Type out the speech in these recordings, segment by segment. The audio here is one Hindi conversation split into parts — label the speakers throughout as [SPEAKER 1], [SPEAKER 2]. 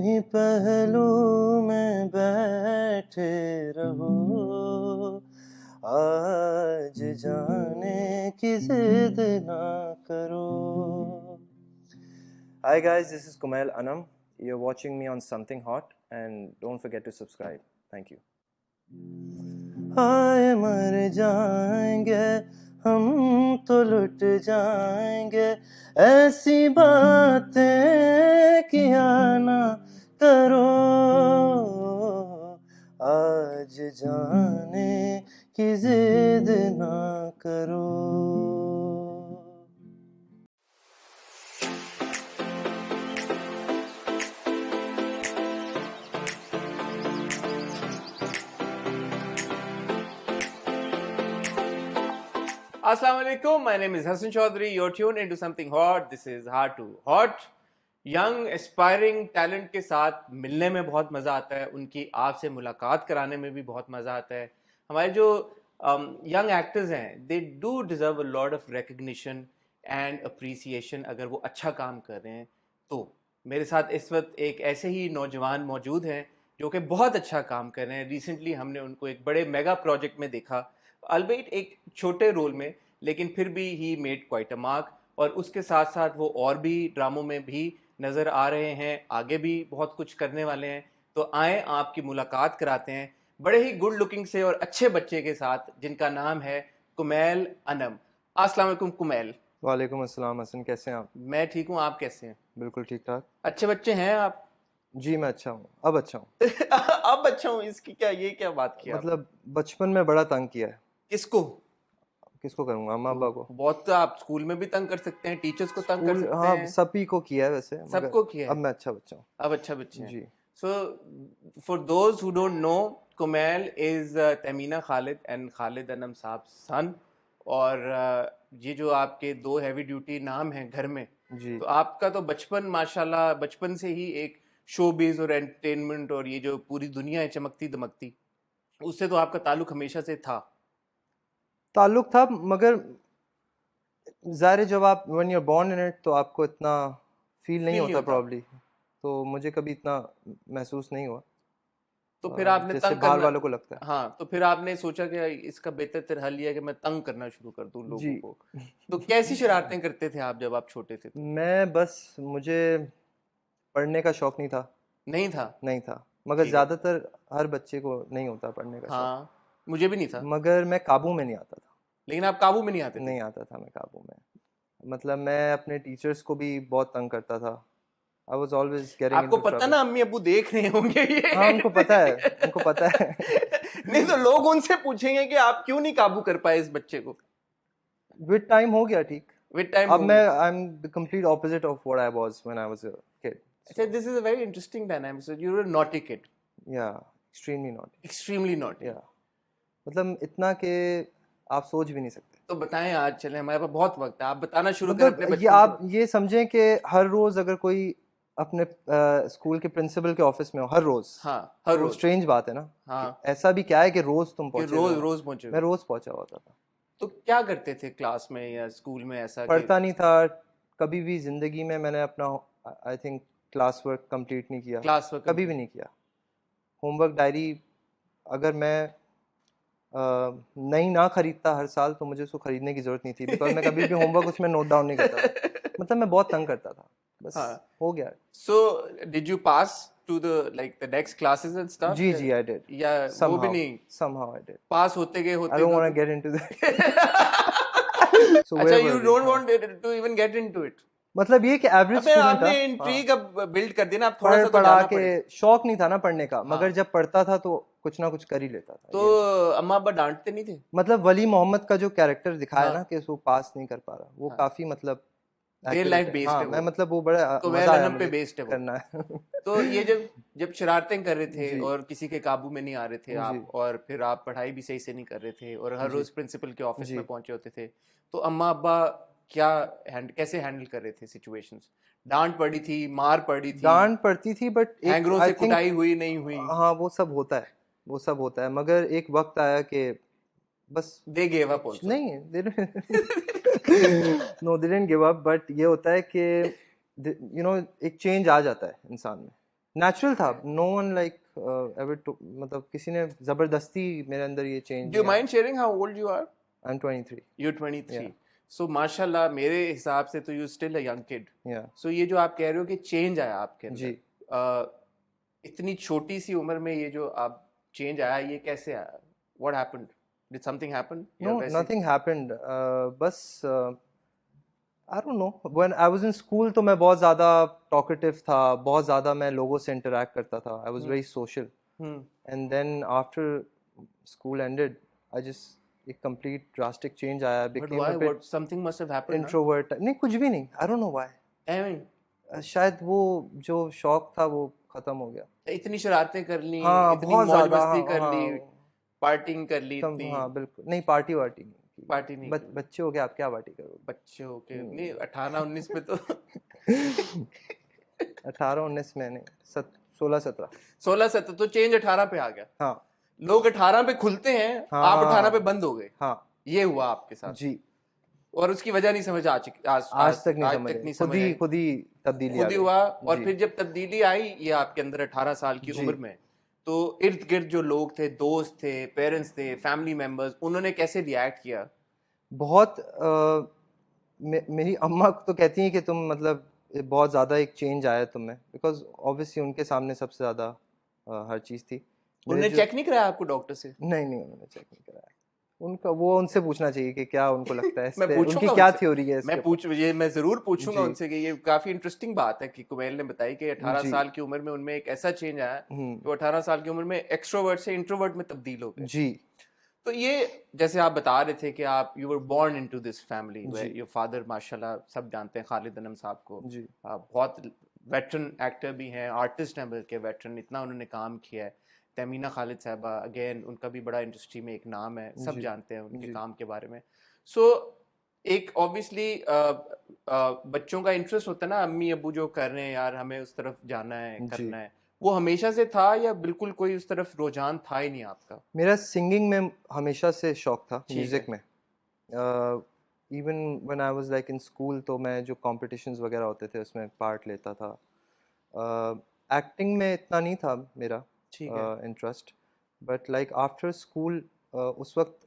[SPEAKER 1] ही पहलू में बैठे रहो, आज जाने की जिद ना करो. Hi guys, this is Kumail Anam. You're watching me on Something Hot and don't forget to subscribe. Thank you. हाय मर जाएंगे हम तो लुट जाएंगे, ऐसी बातें किया ना करो, आज जाने की जिद ना करो.
[SPEAKER 2] Assalamualaikum, my name is Hassan Chaudhary. You're tuned into Something Hot. This is Hard to Hot. Young aspiring talent के साथ मिलने में बहुत मज़ा आता है, उनकी आपसे मुलाकात कराने में भी बहुत मज़ा आता है. हमारे जो यंग एक्टर्स हैं, they do deserve a lot of recognition and appreciation अगर वो अच्छा काम कर रहे हैं. तो मेरे साथ इस वक्त एक ऐसे ही नौजवान मौजूद हैं जो कि बहुत अच्छा काम कर रहे हैं. रिसेंटली हमने उनको एक बड़े मेगा प्रोजेक्ट में देखा, अल्बेट एक छोटे रोल में, लेकिन फिर भी he made quite a mark. और उसके साथ साथ वो और भी ड्रामों में भी नज़र आ रहे हैं, आगे भी बहुत कुछ करने वाले हैं. तो आए आपकी मुलाकात कराते हैं बड़े ही गुड लुकिंग से और अच्छे बच्चे के साथ जिनका नाम है कुमैल अनम. अस्सलाम वालेकुम कुमैल.
[SPEAKER 1] वालेकुम अस्सलाम हसन, कैसे हैं आप?
[SPEAKER 2] मैं ठीक हूँ, आप कैसे हैं?
[SPEAKER 1] बिल्कुल ठीक ठाक.
[SPEAKER 2] अच्छे बच्चे हैं आप?
[SPEAKER 1] जी मैं अच्छा हूँ, अब अच्छा हूँ.
[SPEAKER 2] अब अच्छा हूँ, इसकी क्या, ये क्या बात किया?
[SPEAKER 1] मतलब बचपन में बड़ा तंग किया है.
[SPEAKER 2] किसको?
[SPEAKER 1] किसको करूँगा, अम्मा अब्बा को.
[SPEAKER 2] बहुत. तो आप स्कूल में भी तंग कर सकते हैं, टीचर्स को तंग कर सकते
[SPEAKER 1] हाँ
[SPEAKER 2] हैं.
[SPEAKER 1] सभी को किया है वैसे,
[SPEAKER 2] सबको किया है.
[SPEAKER 1] अब मैं अच्छा बच्चा हूँ.
[SPEAKER 2] अब अच्छा बच्चे हैं
[SPEAKER 1] जी.
[SPEAKER 2] So, for those who don't know, Kumail is Tamina Khalid and Khalid Anam साहब son. और ये जो आपके दो हैवी ड्यूटी नाम हैं घर में,
[SPEAKER 1] जी.
[SPEAKER 2] तो आपका तो बचपन माशाल्लाह बचपन से ही एक शोबिज और एंटरटेनमेंट और ये जो पूरी दुनिया है चमकती दमकती, उससे तो आपका ताल्लुक हमेशा से था.
[SPEAKER 1] ताल्लुक था, मगर ज़ाहिर है जब आप when you are born in it तो आपको इतना फील नहीं होता प्रॉब्ली. तो मुझे कभी इतना महसूस नहीं हुआ.
[SPEAKER 2] तो फिर आपने
[SPEAKER 1] जैसे
[SPEAKER 2] तंग
[SPEAKER 1] बाहर
[SPEAKER 2] करना,
[SPEAKER 1] वालों को लगता है.
[SPEAKER 2] हाँ, तो फिर आपने सोचा कि इसका बेहतर हल ये है कि मैं तंग करना शुरू कर दूं लोगों को. तो कैसी शरारतें करते थे आप जब आप छोटे थे?
[SPEAKER 1] मैं बस, मुझे पढ़ने का शौक नहीं था.
[SPEAKER 2] नहीं था?
[SPEAKER 1] नहीं था, मगर
[SPEAKER 2] ठीक है.
[SPEAKER 1] ज़्यादातर हर बच्चे को नहीं होता पढ़ने का शौक.
[SPEAKER 2] हाँ, मुझे भी नहीं था.
[SPEAKER 1] मगर मैं काबू में नहीं आता था.
[SPEAKER 2] लेकिन आप काबू में नहीं आते थे?
[SPEAKER 1] नहीं आता था मैं काबू में. मतलब मैं अपने टीचर्स को भी बहुत तंग करता था. I was always getting
[SPEAKER 2] आपको
[SPEAKER 1] into
[SPEAKER 2] पता
[SPEAKER 1] trouble.
[SPEAKER 2] ना अम्मी अब्बू देख रहे होंगे ये.
[SPEAKER 1] हाँ उनको पता है, उनको पता है.
[SPEAKER 2] नहीं तो लोग उनसे पूछेंगे कि आप क्यों नहीं काबू कर पाए इस बच्चे को.
[SPEAKER 1] With time हो गया ठीक.
[SPEAKER 2] With time
[SPEAKER 1] अब मैं I'm the complete opposite of what I was when I was a kid.
[SPEAKER 2] अच्छा, this is a very interesting dynamic. So you were a naughty kid.
[SPEAKER 1] Yeah, extremely naughty.
[SPEAKER 2] Extremely naughty.
[SPEAKER 1] Yeah. मतलब इतना कि आप सोच भी नहीं सकते.
[SPEAKER 2] तो बताएं, आज चलें, हमारे पास बहुत वक्त है, आप बताना शुरू करें अपने
[SPEAKER 1] मतलब
[SPEAKER 2] बचपन
[SPEAKER 1] ये आप
[SPEAKER 2] को.
[SPEAKER 1] ये समझें कि हर रोज अगर कोई अपने स्कूल के प्रिंसिपल के ऑफिस में हो हर रोज,
[SPEAKER 2] हाँ, हर
[SPEAKER 1] वो
[SPEAKER 2] रोज.
[SPEAKER 1] स्ट्रेंज बात है ना.
[SPEAKER 2] हाँ,
[SPEAKER 1] ऐसा भी क्या है कि रोज तुम
[SPEAKER 2] कि
[SPEAKER 1] पहुंचे
[SPEAKER 2] रोज
[SPEAKER 1] हो.
[SPEAKER 2] रोज पहुंचे.
[SPEAKER 1] मैं रोज पहुंचा होता था.
[SPEAKER 2] तो क्या करते थे क्लास में या स्कूल में ऐसा
[SPEAKER 1] पढ़ता नहीं था कभी भी जिंदगी में. मैंने अपना I think class work complete नहीं किया.
[SPEAKER 2] क्लास वर्क
[SPEAKER 1] कभी भी नहीं किया. होमवर्क डायरी अगर मैं नई ना खरीदता हर साल तो मुझे उसको खरीदने की जरूरत नहीं थी, बिकॉज मैं कभी भी होमवर्क उसमें नोट डाउन नहीं करता था. मतलब मैं बहुत तंग करता था. बस
[SPEAKER 2] हाँ.
[SPEAKER 1] हो गया.
[SPEAKER 2] So did you pass to the next classes and stuff?
[SPEAKER 1] Ji ji I did.
[SPEAKER 2] या वो भी नहीं?
[SPEAKER 1] Somehow I did.
[SPEAKER 2] पास होते गए
[SPEAKER 1] I don't want to get into that. So
[SPEAKER 2] अच्छा, you don't want to even get into it.
[SPEAKER 1] मतलब ये कि एवरेज स्टूडेंट था.
[SPEAKER 2] आपने इंट्रीग अब बिल्ड कर दिया ना, अब थोड़ा सा तो
[SPEAKER 1] पढ़ा
[SPEAKER 2] जाना
[SPEAKER 1] के
[SPEAKER 2] पड़ेगा.
[SPEAKER 1] शौक नहीं था ना पढ़ने का,
[SPEAKER 2] हाँ.
[SPEAKER 1] मगर जब पढ़ता था तो कुछ ना कुछ कर ही लेता था.
[SPEAKER 2] तो अम्मा अब्बा डांटते नहीं थे?
[SPEAKER 1] मतलब वली मोहम्मद का जो कैरेक्टर दिखाया
[SPEAKER 2] हाँ.
[SPEAKER 1] ना कि वो पास नहीं कर पा रहा, वो
[SPEAKER 2] हाँ.
[SPEAKER 1] काफी मतलब
[SPEAKER 2] रियल लाइफ बेस्ड
[SPEAKER 1] हाँ,
[SPEAKER 2] है वो.
[SPEAKER 1] मैं मतलब वो बड़ा
[SPEAKER 2] तो
[SPEAKER 1] मजा आया
[SPEAKER 2] पे
[SPEAKER 1] मुझे
[SPEAKER 2] बेस्ड है वो.
[SPEAKER 1] करना है.
[SPEAKER 2] तो ये जब शरारतें कर रहे थे
[SPEAKER 1] जी.
[SPEAKER 2] और किसी के काबू में नहीं आ रहे थे आप,
[SPEAKER 1] जी.
[SPEAKER 2] और फिर आप पढ़ाई भी सही से नहीं कर रहे थे और हर
[SPEAKER 1] जी.
[SPEAKER 2] रोज प्रिंसिपल के ऑफिस
[SPEAKER 1] जी.
[SPEAKER 2] में पहुंचे होते थे, तो अम्मा अब्बा कैसे हैंडल कर रहे थे सिचुएशंस? डांट पड़ी थी, मार पड़ी थी,
[SPEAKER 1] डांट पड़ती थी, बट
[SPEAKER 2] हैंगरों से कुटाई हुई नहीं हुई?
[SPEAKER 1] हाँ वो सब होता है, वो सब होता है. मगर एक वक्त आया कि बस
[SPEAKER 2] दे गिव अप आल्सो.
[SPEAKER 1] नहीं no they didn't give up, but ये होता है कि यू नो एक चेंज आ जाता है इंसान में. नेचुरल था. नो वन लाइक एवर मतलब किसी ने जबरदस्ती मेरे अंदर ये चेंज
[SPEAKER 2] Do you
[SPEAKER 1] नहीं आया.
[SPEAKER 2] mind sharing how old you are?
[SPEAKER 1] I am 23.
[SPEAKER 2] You're 23. So माशाल्लाह मेरे हिसाब से तो you still a young kid.
[SPEAKER 1] या
[SPEAKER 2] So ये जो आप कह रहे हो कि चेंज आया आपके
[SPEAKER 1] जी.
[SPEAKER 2] अंदर, इतनी छोटी सी उम्र में ये जो आप चेंज आया, ये कैसे आया? What happened? Did something happen? या
[SPEAKER 1] नो
[SPEAKER 2] वैसे?
[SPEAKER 1] Nothing happened. बस I don't know. When I was in school तो मैं बहुत ज़्यादा टॉकेटिव था, बहुत ज़्यादा मैं लोगों से इंटरेक्ट करता था. I was very social.
[SPEAKER 2] Hmm.
[SPEAKER 1] And then after school ended I just एक कंप्लीट ड्रास्टिक चेंज आया.
[SPEAKER 2] But
[SPEAKER 1] became
[SPEAKER 2] why?
[SPEAKER 1] A bit
[SPEAKER 2] What? Something must have happened, ना?
[SPEAKER 1] इंट्रोवर्ट. नहीं कुछ भी नहीं. I don't know why.
[SPEAKER 2] ऐਵੇਂ
[SPEAKER 1] शायद वो जो शौक था वो खत्म हो गया.
[SPEAKER 2] इतनी शरारतें कर ली,
[SPEAKER 1] हाँ
[SPEAKER 2] इतनी
[SPEAKER 1] बहुत
[SPEAKER 2] मौज
[SPEAKER 1] ज़्यादा.
[SPEAKER 2] मस्ती
[SPEAKER 1] हाँ
[SPEAKER 2] कर ली,
[SPEAKER 1] हाँ.
[SPEAKER 2] पार्टिंग कर ली
[SPEAKER 1] कम
[SPEAKER 2] इतनी.
[SPEAKER 1] हाँ बिल्कुल नहीं. पार्टी वार्टी नहीं की.
[SPEAKER 2] पार्टी नहीं की.
[SPEAKER 1] बच्चे हो गए आप क्या पार्टी करोगे.
[SPEAKER 2] बच्चे हो के नहीं, 18-19 में तो
[SPEAKER 1] 18-19 में नहीं. 16-17.
[SPEAKER 2] 16-17 तो चेंज 18 पे आ गया.
[SPEAKER 1] हाँ
[SPEAKER 2] लोग 18 पे खुलते हैं,
[SPEAKER 1] हाँ
[SPEAKER 2] आप 18 पे
[SPEAKER 1] हाँ
[SPEAKER 2] बंद हो गए.
[SPEAKER 1] हाँ
[SPEAKER 2] ये हुआ आपके साथ.
[SPEAKER 1] जी.
[SPEAKER 2] और उसकी वजह नहीं समझ आज
[SPEAKER 1] आज तक नहीं
[SPEAKER 2] आज
[SPEAKER 1] समझ
[SPEAKER 2] तक
[SPEAKER 1] आई.
[SPEAKER 2] नहीं
[SPEAKER 1] खुद
[SPEAKER 2] समझ
[SPEAKER 1] ही
[SPEAKER 2] आई.
[SPEAKER 1] खुद ही तब्दीली आ
[SPEAKER 2] खुद ही
[SPEAKER 1] गई.
[SPEAKER 2] हुआ. और
[SPEAKER 1] जी
[SPEAKER 2] फिर जब तब्दीली आई ये आपके अंदर 18 साल की
[SPEAKER 1] जी.
[SPEAKER 2] उम्र में, तो इर्द गिर्द जो लोग थे, दोस्त थे, पेरेंट्स थे, फैमिली मेंबर्स, उन्होंने कैसे रिएक्ट किया?
[SPEAKER 1] बहुत मेरी अम्मा तो कहती हैं कि तुम मतलब बहुत ज़्यादा एक चेंज आया तुम में. बिकॉज ऑब्वियसली उनके सामने सबसे ज़्यादा हर चीज़ थी. मेरे
[SPEAKER 2] उन्होंने
[SPEAKER 1] जो
[SPEAKER 2] चेक नहीं कराया आपको डॉक्टर से?
[SPEAKER 1] नहीं नहीं उन्होंने चेक नहीं कराया. उनका वो उनसे पूछना चाहिए कि क्या उनको लगता है इस
[SPEAKER 2] मैं
[SPEAKER 1] पे. उनकी
[SPEAKER 2] पूछूंगा
[SPEAKER 1] क्या
[SPEAKER 2] उनसे.
[SPEAKER 1] थ्योरी है इसके ऊपर.
[SPEAKER 2] ये मैं जरूर पूछूंगा
[SPEAKER 1] जी.
[SPEAKER 2] उनसे कि ये काफी इंटरेस्टिंग बात है कि कुमैल ने बताई कि 18
[SPEAKER 1] जी.
[SPEAKER 2] साल की उम्र में उनमें एक ऐसा चेंज आया कि
[SPEAKER 1] हम्म.
[SPEAKER 2] वो 18 साल की उम्र में एक्सट्रोवर्ट से इंट्रोवर्ट में तब्दील हो गए.
[SPEAKER 1] जी
[SPEAKER 2] तो ये जैसे आप बता रहे थे कि आप you were born into this family
[SPEAKER 1] जी.
[SPEAKER 2] वेयर योर फादर माशाल्लाह सब जानते हैं खालिद अनम साहब को.
[SPEAKER 1] जी
[SPEAKER 2] बहुत वेटरन एक्टर भी हैं, आर्टिस्ट हैं, बल्कि वेटरन इतना उन्होंने काम किया है. तमीना खालिद साहबा अगेन, उनका भी बड़ा इंडस्ट्री में एक नाम है, सब
[SPEAKER 1] जी
[SPEAKER 2] जानते हैं उनके
[SPEAKER 1] जी
[SPEAKER 2] काम के बारे में. सो एक ऑब्वियसली बच्चों का इंटरेस्ट होता है ना, अम्मी अबू जो कर रहे हैं यार हमें उस तरफ जाना है,
[SPEAKER 1] जी.
[SPEAKER 2] करना है. वो हमेशा से था या बिल्कुल कोई उस तरफ रुझान था ही नहीं आपका?
[SPEAKER 1] मेरा सिंगिंग में हमेशा से शौक था.
[SPEAKER 2] ठीक
[SPEAKER 1] म्यूज़िक
[SPEAKER 2] है.
[SPEAKER 1] में even when I was like in school तो मैं जो कॉम्पिटिशन्स वगैरह होते थे उसमें पार्ट लेता था. एक्टिंग में इतना नहीं था मेरा
[SPEAKER 2] ठीक है.
[SPEAKER 1] Interest. But like after school उस वक्त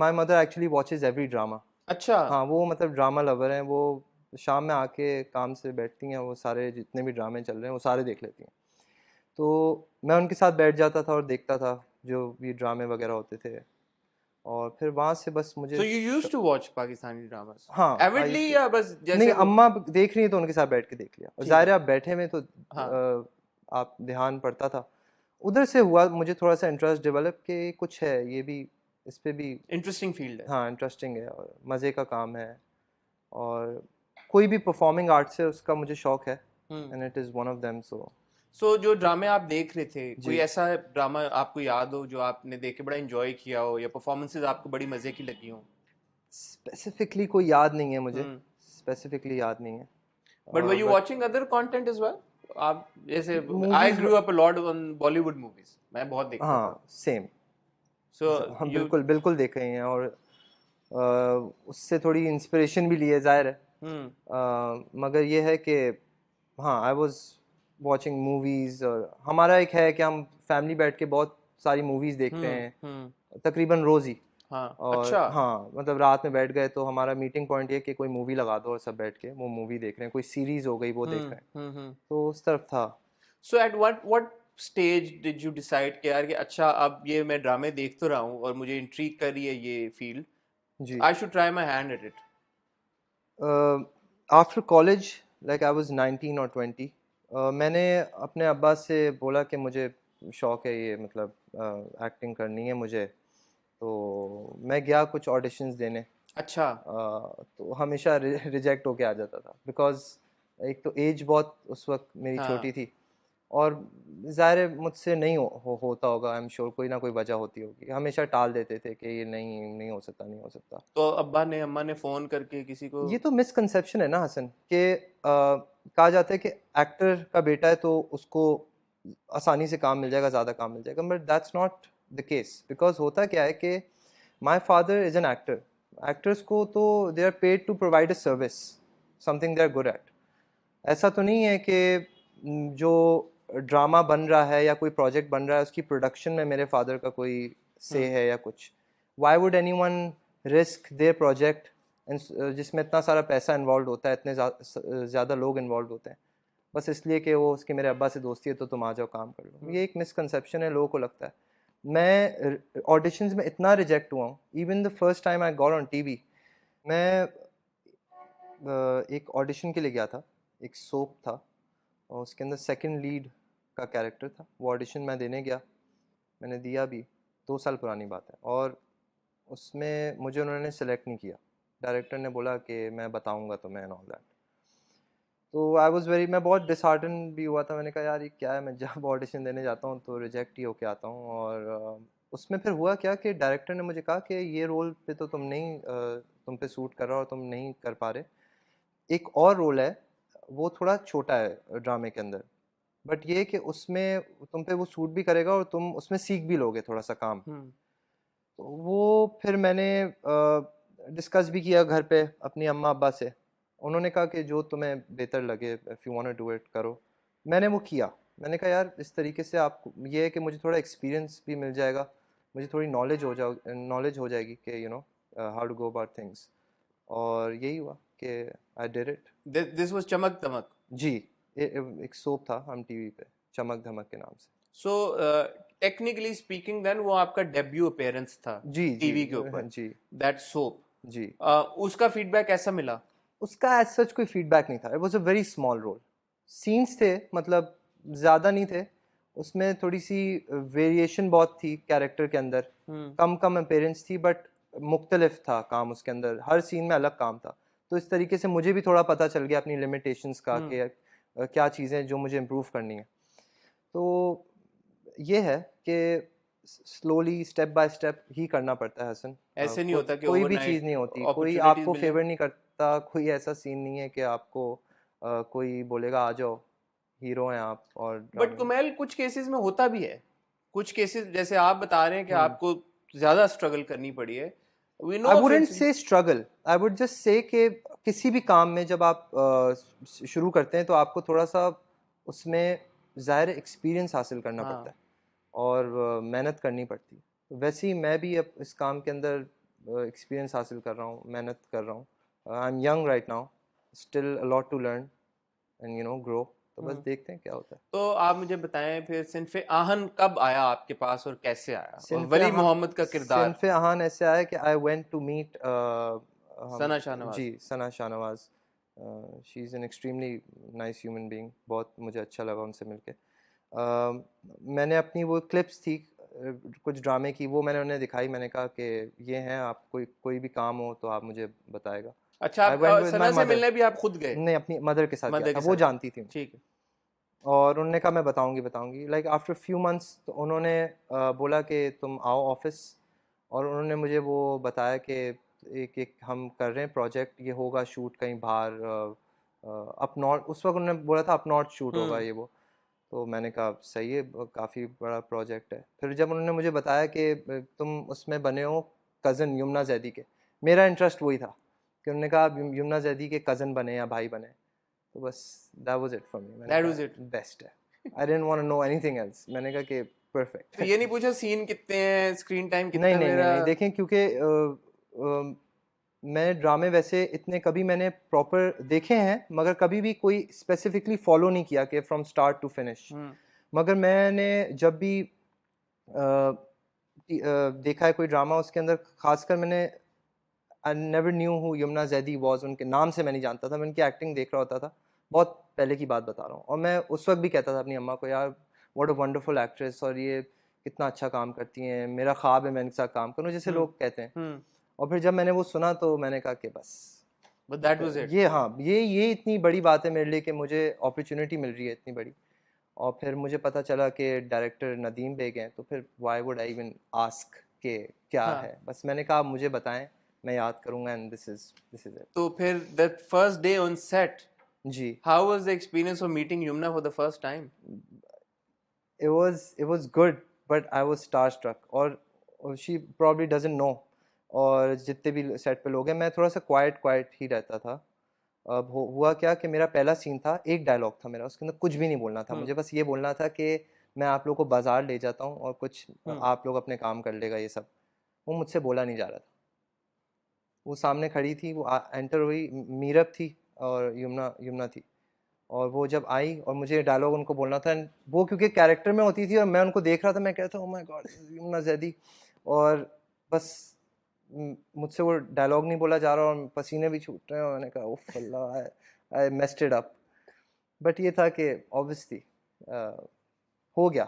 [SPEAKER 1] my mother actually watches every drama.
[SPEAKER 2] अच्छा.
[SPEAKER 1] हाँ वो मतलब ड्रामा लवर हैं वो. शाम में आके काम से बैठती हैं वो सारे जितने भी ड्रामे चल रहे हैं वो सारे देख लेती हैं. तो मैं उनके साथ बैठ जाता था और देखता था जो भी ड्रामे वगैरह होते थे. और फिर वहाँ से बस मुझे
[SPEAKER 2] So you used to watch Pakistani dramas?
[SPEAKER 1] हाँ I
[SPEAKER 2] Avidly
[SPEAKER 1] used to.
[SPEAKER 2] या बस
[SPEAKER 1] नहीं
[SPEAKER 2] जैसे वो?
[SPEAKER 1] अम्मा देख रही है तो उनके साथ बैठ के देख लिया. और
[SPEAKER 2] ठीक
[SPEAKER 1] जाहिर
[SPEAKER 2] है.
[SPEAKER 1] है आप बैठे में तो
[SPEAKER 2] हाँ.
[SPEAKER 1] आप ध्यान पड़ता था. उधर से हुआ मुझे थोड़ा सा इंटरेस्ट डेवलप कि कुछ है ये भी. इस पे भी
[SPEAKER 2] इंटरेस्टिंग फील्ड है.
[SPEAKER 1] हाँ इंटरेस्टिंग है और मज़े का काम है. और कोई भी परफॉर्मिंग आर्ट से उसका मुझे शौक है. And it is one of them.
[SPEAKER 2] So जो ड्रामे आप देख रहे थे, कोई
[SPEAKER 1] जी.
[SPEAKER 2] ऐसा ड्रामा आपको याद हो जो आपने देख के बड़ा एंजॉय किया हो, या परफॉर्मेंसेस आपको बड़ी मजे की लगी हो?
[SPEAKER 1] स्पेसिफिकली कोई याद नहीं है मुझे.
[SPEAKER 2] हम्म.
[SPEAKER 1] स्पेसिफिकली याद नहीं है.
[SPEAKER 2] But were you
[SPEAKER 1] but
[SPEAKER 2] watching other content as well? आप जैसे I
[SPEAKER 1] movies
[SPEAKER 2] grew up a lot on Bollywood movies, मैं बहुत देखता था.
[SPEAKER 1] हाँ सेम.
[SPEAKER 2] सो
[SPEAKER 1] हम
[SPEAKER 2] यू.
[SPEAKER 1] बिल्कुल बिल्कुल देख रहे हैं. और उससे थोड़ी इंस्पिरेशन भी ली है जाहिर है. मगर ये है कि हाँ आई वाज वाचिंग मूवीज़. और हमारा एक है कि हम फैमिली बैठ के बहुत सारी मूवीज़ देखते हैं तकरीबन रोज़ ही.
[SPEAKER 2] हाँ.
[SPEAKER 1] और
[SPEAKER 2] अच्छा.
[SPEAKER 1] हाँ मतलब रात में बैठ गए तो हमारा मीटिंग पॉइंट ये कि कोई मूवी लगा दो और सब बैठ के वो मूवी देख रहे हैं. कोई सीरीज़ हो गई वो देख रहे हैं. तो उस तरफ था.
[SPEAKER 2] So at what stage did you decide कि यार कि अच्छा अब ये मैं ड्रामे देख तो रहा हूँ और मुझे इंट्रीग कर रही है ये फील्ड,
[SPEAKER 1] जी.
[SPEAKER 2] I should try my hand at it?
[SPEAKER 1] After college like I was 19 और 20. मैंने अपने अब्बा से बोला कि मुझे शौक है ये मतलब एक्टिंग करनी है मुझे. तो मैं गया कुछ ऑडिशंस देने.
[SPEAKER 2] अच्छा.
[SPEAKER 1] तो हमेशा रिजेक्ट होके आ जाता था. बिकॉज एक तो एज बहुत उस वक्त मेरी
[SPEAKER 2] हाँ.
[SPEAKER 1] छोटी थी. और ज़ाहिर है मुझसे नहीं होता होगा. आई एम श्योर कोई ना कोई वजह होती होगी. हमेशा टाल देते थे कि ये नहीं नहीं हो सकता नहीं हो सकता.
[SPEAKER 2] तो अब्बा ने अम्मा ने फोन करके किसी को?
[SPEAKER 1] ये तो मिसकंसेप्शन है ना हसन कि कहा जाता है कि एक्टर का बेटा है तो उसको आसानी से काम मिल जाएगा, ज़्यादा काम मिल जाएगा. But that's not the case. Because होता क्या है कि my father is an actor. Actors को तो they are paid to provide a service, something they are good at. ऐसा तो नहीं है कि जो ड्रामा बन रहा है या कोई प्रोजेक्ट बन रहा है उसकी प्रोडक्शन में मेरे फादर का कोई से है या कुछ, why would any one risk there project जिसमें इतना सारा पैसा इन्वॉल्व होता है, इतने ज़्यादा लोग इन्वॉल्व होते हैं, बस इसलिए कि वो उसके मेरे अब्बा से दोस्ती है तो तुम आ जाओ काम कर लो। ये एक मिसकंसेप्शन है, लोगों को लगता है। मैं ऑडिशंस में इतना रिजेक्ट हुआ हूँ, even the first time I got on TV. मैं एक ऑडिशन के लिए गया था, एक सोप था और उसके अंदर सेकंड लीड का कैरेक्टर था। वो ऑडिशन मैं देने गया, मैंने दिया भी, 2 साल पुरानी बात है, और उसमें मुझे उन्होंने सेलेक्ट नहीं किया। डायरेक्टर ने बोला कि मैं बताऊंगा तुम्हें एंड ऑल दैट। तो आई वाज वेरी, मैं बहुत डिसहार्टन भी हुआ था। मैंने कहा यार ये क्या है, मैं जब ऑडिशन देने जाता हूँ तो रिजेक्ट ही होके आता हूँ। और उसमें फिर हुआ क्या कि डायरेक्टर ने मुझे कहा कि ये रोल पे तो तुम नहीं, तुम पे सूट कर रहा और तुम नहीं कर पा रहे, एक और रोल है, वो थोड़ा छोटा है ड्रामे के अंदर, बट ये कि उसमें तुम पे वो सूट भी करेगा और तुम उसमें सीख भी लोगे थोड़ा सा काम। तो वो फिर मैंने डिस्कस भी किया घर पे अपनी अम्मा अब्बा से। उन्होंने कहा कि जो तुम्हें बेहतर लगे, if you want to do it करो। मैंने वो किया। मैंने कहा यार इस तरीके से आपको ये है कि मुझे थोड़ा एक्सपीरियंस भी मिल जाएगा, मुझे थोड़ी नॉलेज हो जाएगी कि you know how to go about things. और यही हुआ कि I did it.
[SPEAKER 2] This was चमक दमक।
[SPEAKER 1] जी, एक सोप था हम टीवी पे, चमक धमक के नाम से।
[SPEAKER 2] सो टेक्निकली स्पीकिंग देन वो आपका डेब्यू अपीयरेंस था
[SPEAKER 1] जी जी
[SPEAKER 2] टीवी के ऊपर,
[SPEAKER 1] जी
[SPEAKER 2] दैट सोप।
[SPEAKER 1] जी।
[SPEAKER 2] उसका फीडबैक कैसा मिला?
[SPEAKER 1] उसका एज सच कोई फीडबैक नहीं था, it was a very small role. Scenes थे, मतलब ज़्यादा नहीं थे उसमें, थोड़ी सी वेरिएशन बहुत थी कैरेक्टर के अंदर, कम कम अपीयरेंस थी, बट मुख्तलिफ था काम उसके अंदर, हर सीन में अलग काम था। तो इस तरीके से मुझे भी थोड़ा पता चल गया अपनी लिमिटेशंस का कि क्या चीज़ें जो मुझे इम्प्रूव करनी है। तो ये है कि स्लोली स्टेप बाय स्टेप ही करना पड़ता है हसन।
[SPEAKER 2] ऐसे नहीं होता कि
[SPEAKER 1] कोई भी
[SPEAKER 2] ओवरनाइट
[SPEAKER 1] चीज़ नहीं होती, कोई
[SPEAKER 2] अपॉर्चुनिटीज
[SPEAKER 1] आपको
[SPEAKER 2] मिले?
[SPEAKER 1] फेवर नहीं करता, कोई ऐसा सीन नहीं है कि आपको कोई बोलेगा आ जाओ, हीरो हैं आप और
[SPEAKER 2] बट
[SPEAKER 1] ड्रामे।
[SPEAKER 2] कुमेल कुछ केसेस में होता भी है, कुछ केसेस जैसे आप बता रहे हैं कि
[SPEAKER 1] हम्म।
[SPEAKER 2] आपको ज्यादा स्ट्रगल करनी पड़ी है। We know
[SPEAKER 1] I
[SPEAKER 2] of
[SPEAKER 1] wouldn't say struggle, I would just say कि किसी भी काम में जब आप शुरू करते हैं तो आपको थोड़ा सा उसमें ज़ाहिर एक्सपीरियंस हासिल करना पड़ता
[SPEAKER 2] हाँ।
[SPEAKER 1] है और मेहनत करनी पड़ती है। वैसे ही मैं भी अब इस काम के अंदर एक्सपीरियंस हासिल कर रहा हूँ, मेहनत कर रहा हूँ। I am young right now, still a lot to learn and you know grow. तो बस देखते हैं क्या होता है।
[SPEAKER 2] तो आप मुझे बताएं फिर सिनफे आहन कब आया आपके पास और कैसे आया, और
[SPEAKER 1] सिनफ
[SPEAKER 2] वली मोहम्मद का किरदार?
[SPEAKER 1] सिनफ अहान ऐसे आया कि आई वेंट टू मीट हम
[SPEAKER 2] सना शाहनवाज।
[SPEAKER 1] जी Sana Shahnawaz. She is an extremely nice human being, बहुत मुझे अच्छा लगा उनसे मिलके। मैंने अपनी वो क्लिप्स थी कुछ ड्रामे की, वो मैंने उन्हें दिखाई। मैंने कहा कि ये हैं, आप कोई कोई भी काम हो तो आप मुझे बताएगा।
[SPEAKER 2] अच्छा,
[SPEAKER 1] आई
[SPEAKER 2] आप
[SPEAKER 1] वेंट विद माई
[SPEAKER 2] सना से
[SPEAKER 1] मदर।
[SPEAKER 2] मिलने भी आप खुद गए?
[SPEAKER 1] नहीं, अपनी मदर के साथ गया
[SPEAKER 2] मदर
[SPEAKER 1] था,
[SPEAKER 2] के
[SPEAKER 1] वो
[SPEAKER 2] साथ गए,
[SPEAKER 1] जानती थी मुझे।
[SPEAKER 2] ठीक है।
[SPEAKER 1] और उन्होंने कहा मैं बताऊंगी बताऊंगी, लाइक आफ्टर फ्यू मंथ्स तो उन्होंने बोला कि तुम आओ ऑफिस। और उन्होंने मुझे वो बताया कि एक एक हम कर रहे हैं प्रोजेक्ट, ये होगा शूट कहीं बाहर, अप नॉर्थ। उस वक्त उन्होंने बोला था अप नॉर्थ शूट होगा ये वो। तो मैंने कहा सही है, काफ़ी बड़ा प्रोजेक्ट है। फिर जब उन्होंने मुझे बताया कि तुम उसमें बने हो कज़न यमुना जैदी के, मेरा इंटरेस्ट वही था कि उन्होंने कहा आप यमुना जैदी के कज़न बने या भाई बने। तो बस that was it for me. मैंने
[SPEAKER 2] दैट
[SPEAKER 1] कहा
[SPEAKER 2] वाज इट।
[SPEAKER 1] बेस्ट है, I didn't want to know anything else. मैंने कहा कि
[SPEAKER 2] तो
[SPEAKER 1] परफेक्ट।
[SPEAKER 2] ये नहीं पूछा सीन कितने हैं, स्क्रीन टाइम
[SPEAKER 1] नहीं
[SPEAKER 2] कितना
[SPEAKER 1] नहीं नहीं
[SPEAKER 2] मेरा?
[SPEAKER 1] नहीं, देखें क्योंकि मैं ड्रामे वैसे इतने कभी मैंने प्रॉपर देखे हैं, मगर कभी भी कोई स्पेसिफिकली फॉलो नहीं किया कि फ्रॉम स्टार्ट टू फिनिश। मगर मैंने जब भी देखा है कोई ड्रामा, उसके अंदर खासकर मैंने I never knew who Yamuna Zaidi was, उनके नाम से मैं नहीं जानता था, मैं उनकी एक्टिंग देख रहा होता था। बहुत पहले की बात बता रहा हूँ। और मैं उस वक्त भी कहता था अपनी अम्मा को, यार व्हाट अ वंडरफुल एक्ट्रेस, और ये कितना अच्छा काम करती हैं, मेरा ख्वाब है मैं इनके साथ काम करूँ, जैसे लोग कहते हैं। और फिर जब मैंने वो सुना तो मैंने कहा कि बस
[SPEAKER 2] बट दैट वाज इट।
[SPEAKER 1] ये, हाँ, ये इतनी बड़ी बात है मेरे लिए कि मुझे अपॉर्चुनिटी मिल रही है इतनी बड़ी। और फिर मुझे पता चला कि डायरेक्टर नदीम बेग हैं, तो फिर why would I even ask के क्या
[SPEAKER 2] हाँ।
[SPEAKER 1] है। बस मैंने कहा आप मुझे बताएं, मैं याद करूंगा, एंड दिस इज इट।
[SPEAKER 2] तो फिर that first day on set,
[SPEAKER 1] जी,
[SPEAKER 2] how was the experience of meeting Yamuna for the first time?
[SPEAKER 1] it was good, but I was starstruck, और she probably doesn't know। और जितने भी सेट पे लोग हैं, मैं थोड़ा सा क्वाइट क्वाइट ही रहता था। अब हुआ क्या कि मेरा पहला सीन था, एक डायलॉग था मेरा, उसके अंदर कुछ भी नहीं बोलना था, मुझे बस ये बोलना था कि मैं आप लोग को बाजार ले जाता हूँ और कुछ आप लोग अपने काम कर लेगा ये सब। वो मुझसे बोला नहीं जा रहा था। वो सामने खड़ी थी, वो एंटर हुई, मीरब थी और यमुना यमुना थी। और वो जब आई और मुझे डायलॉग उनको बोलना था, वो क्योंकि कैरेक्टर में होती थी और मैं उनको देख रहा था, मैं कहता oh my God Yamuna Zaidi. और बस मुझसे वो डायलॉग नहीं बोला जा रहा और पसीने भी छूट रहे हैं और मैंने कहा उफ Allah I messed it up. But ये था कि ऑब्वियसली हो गया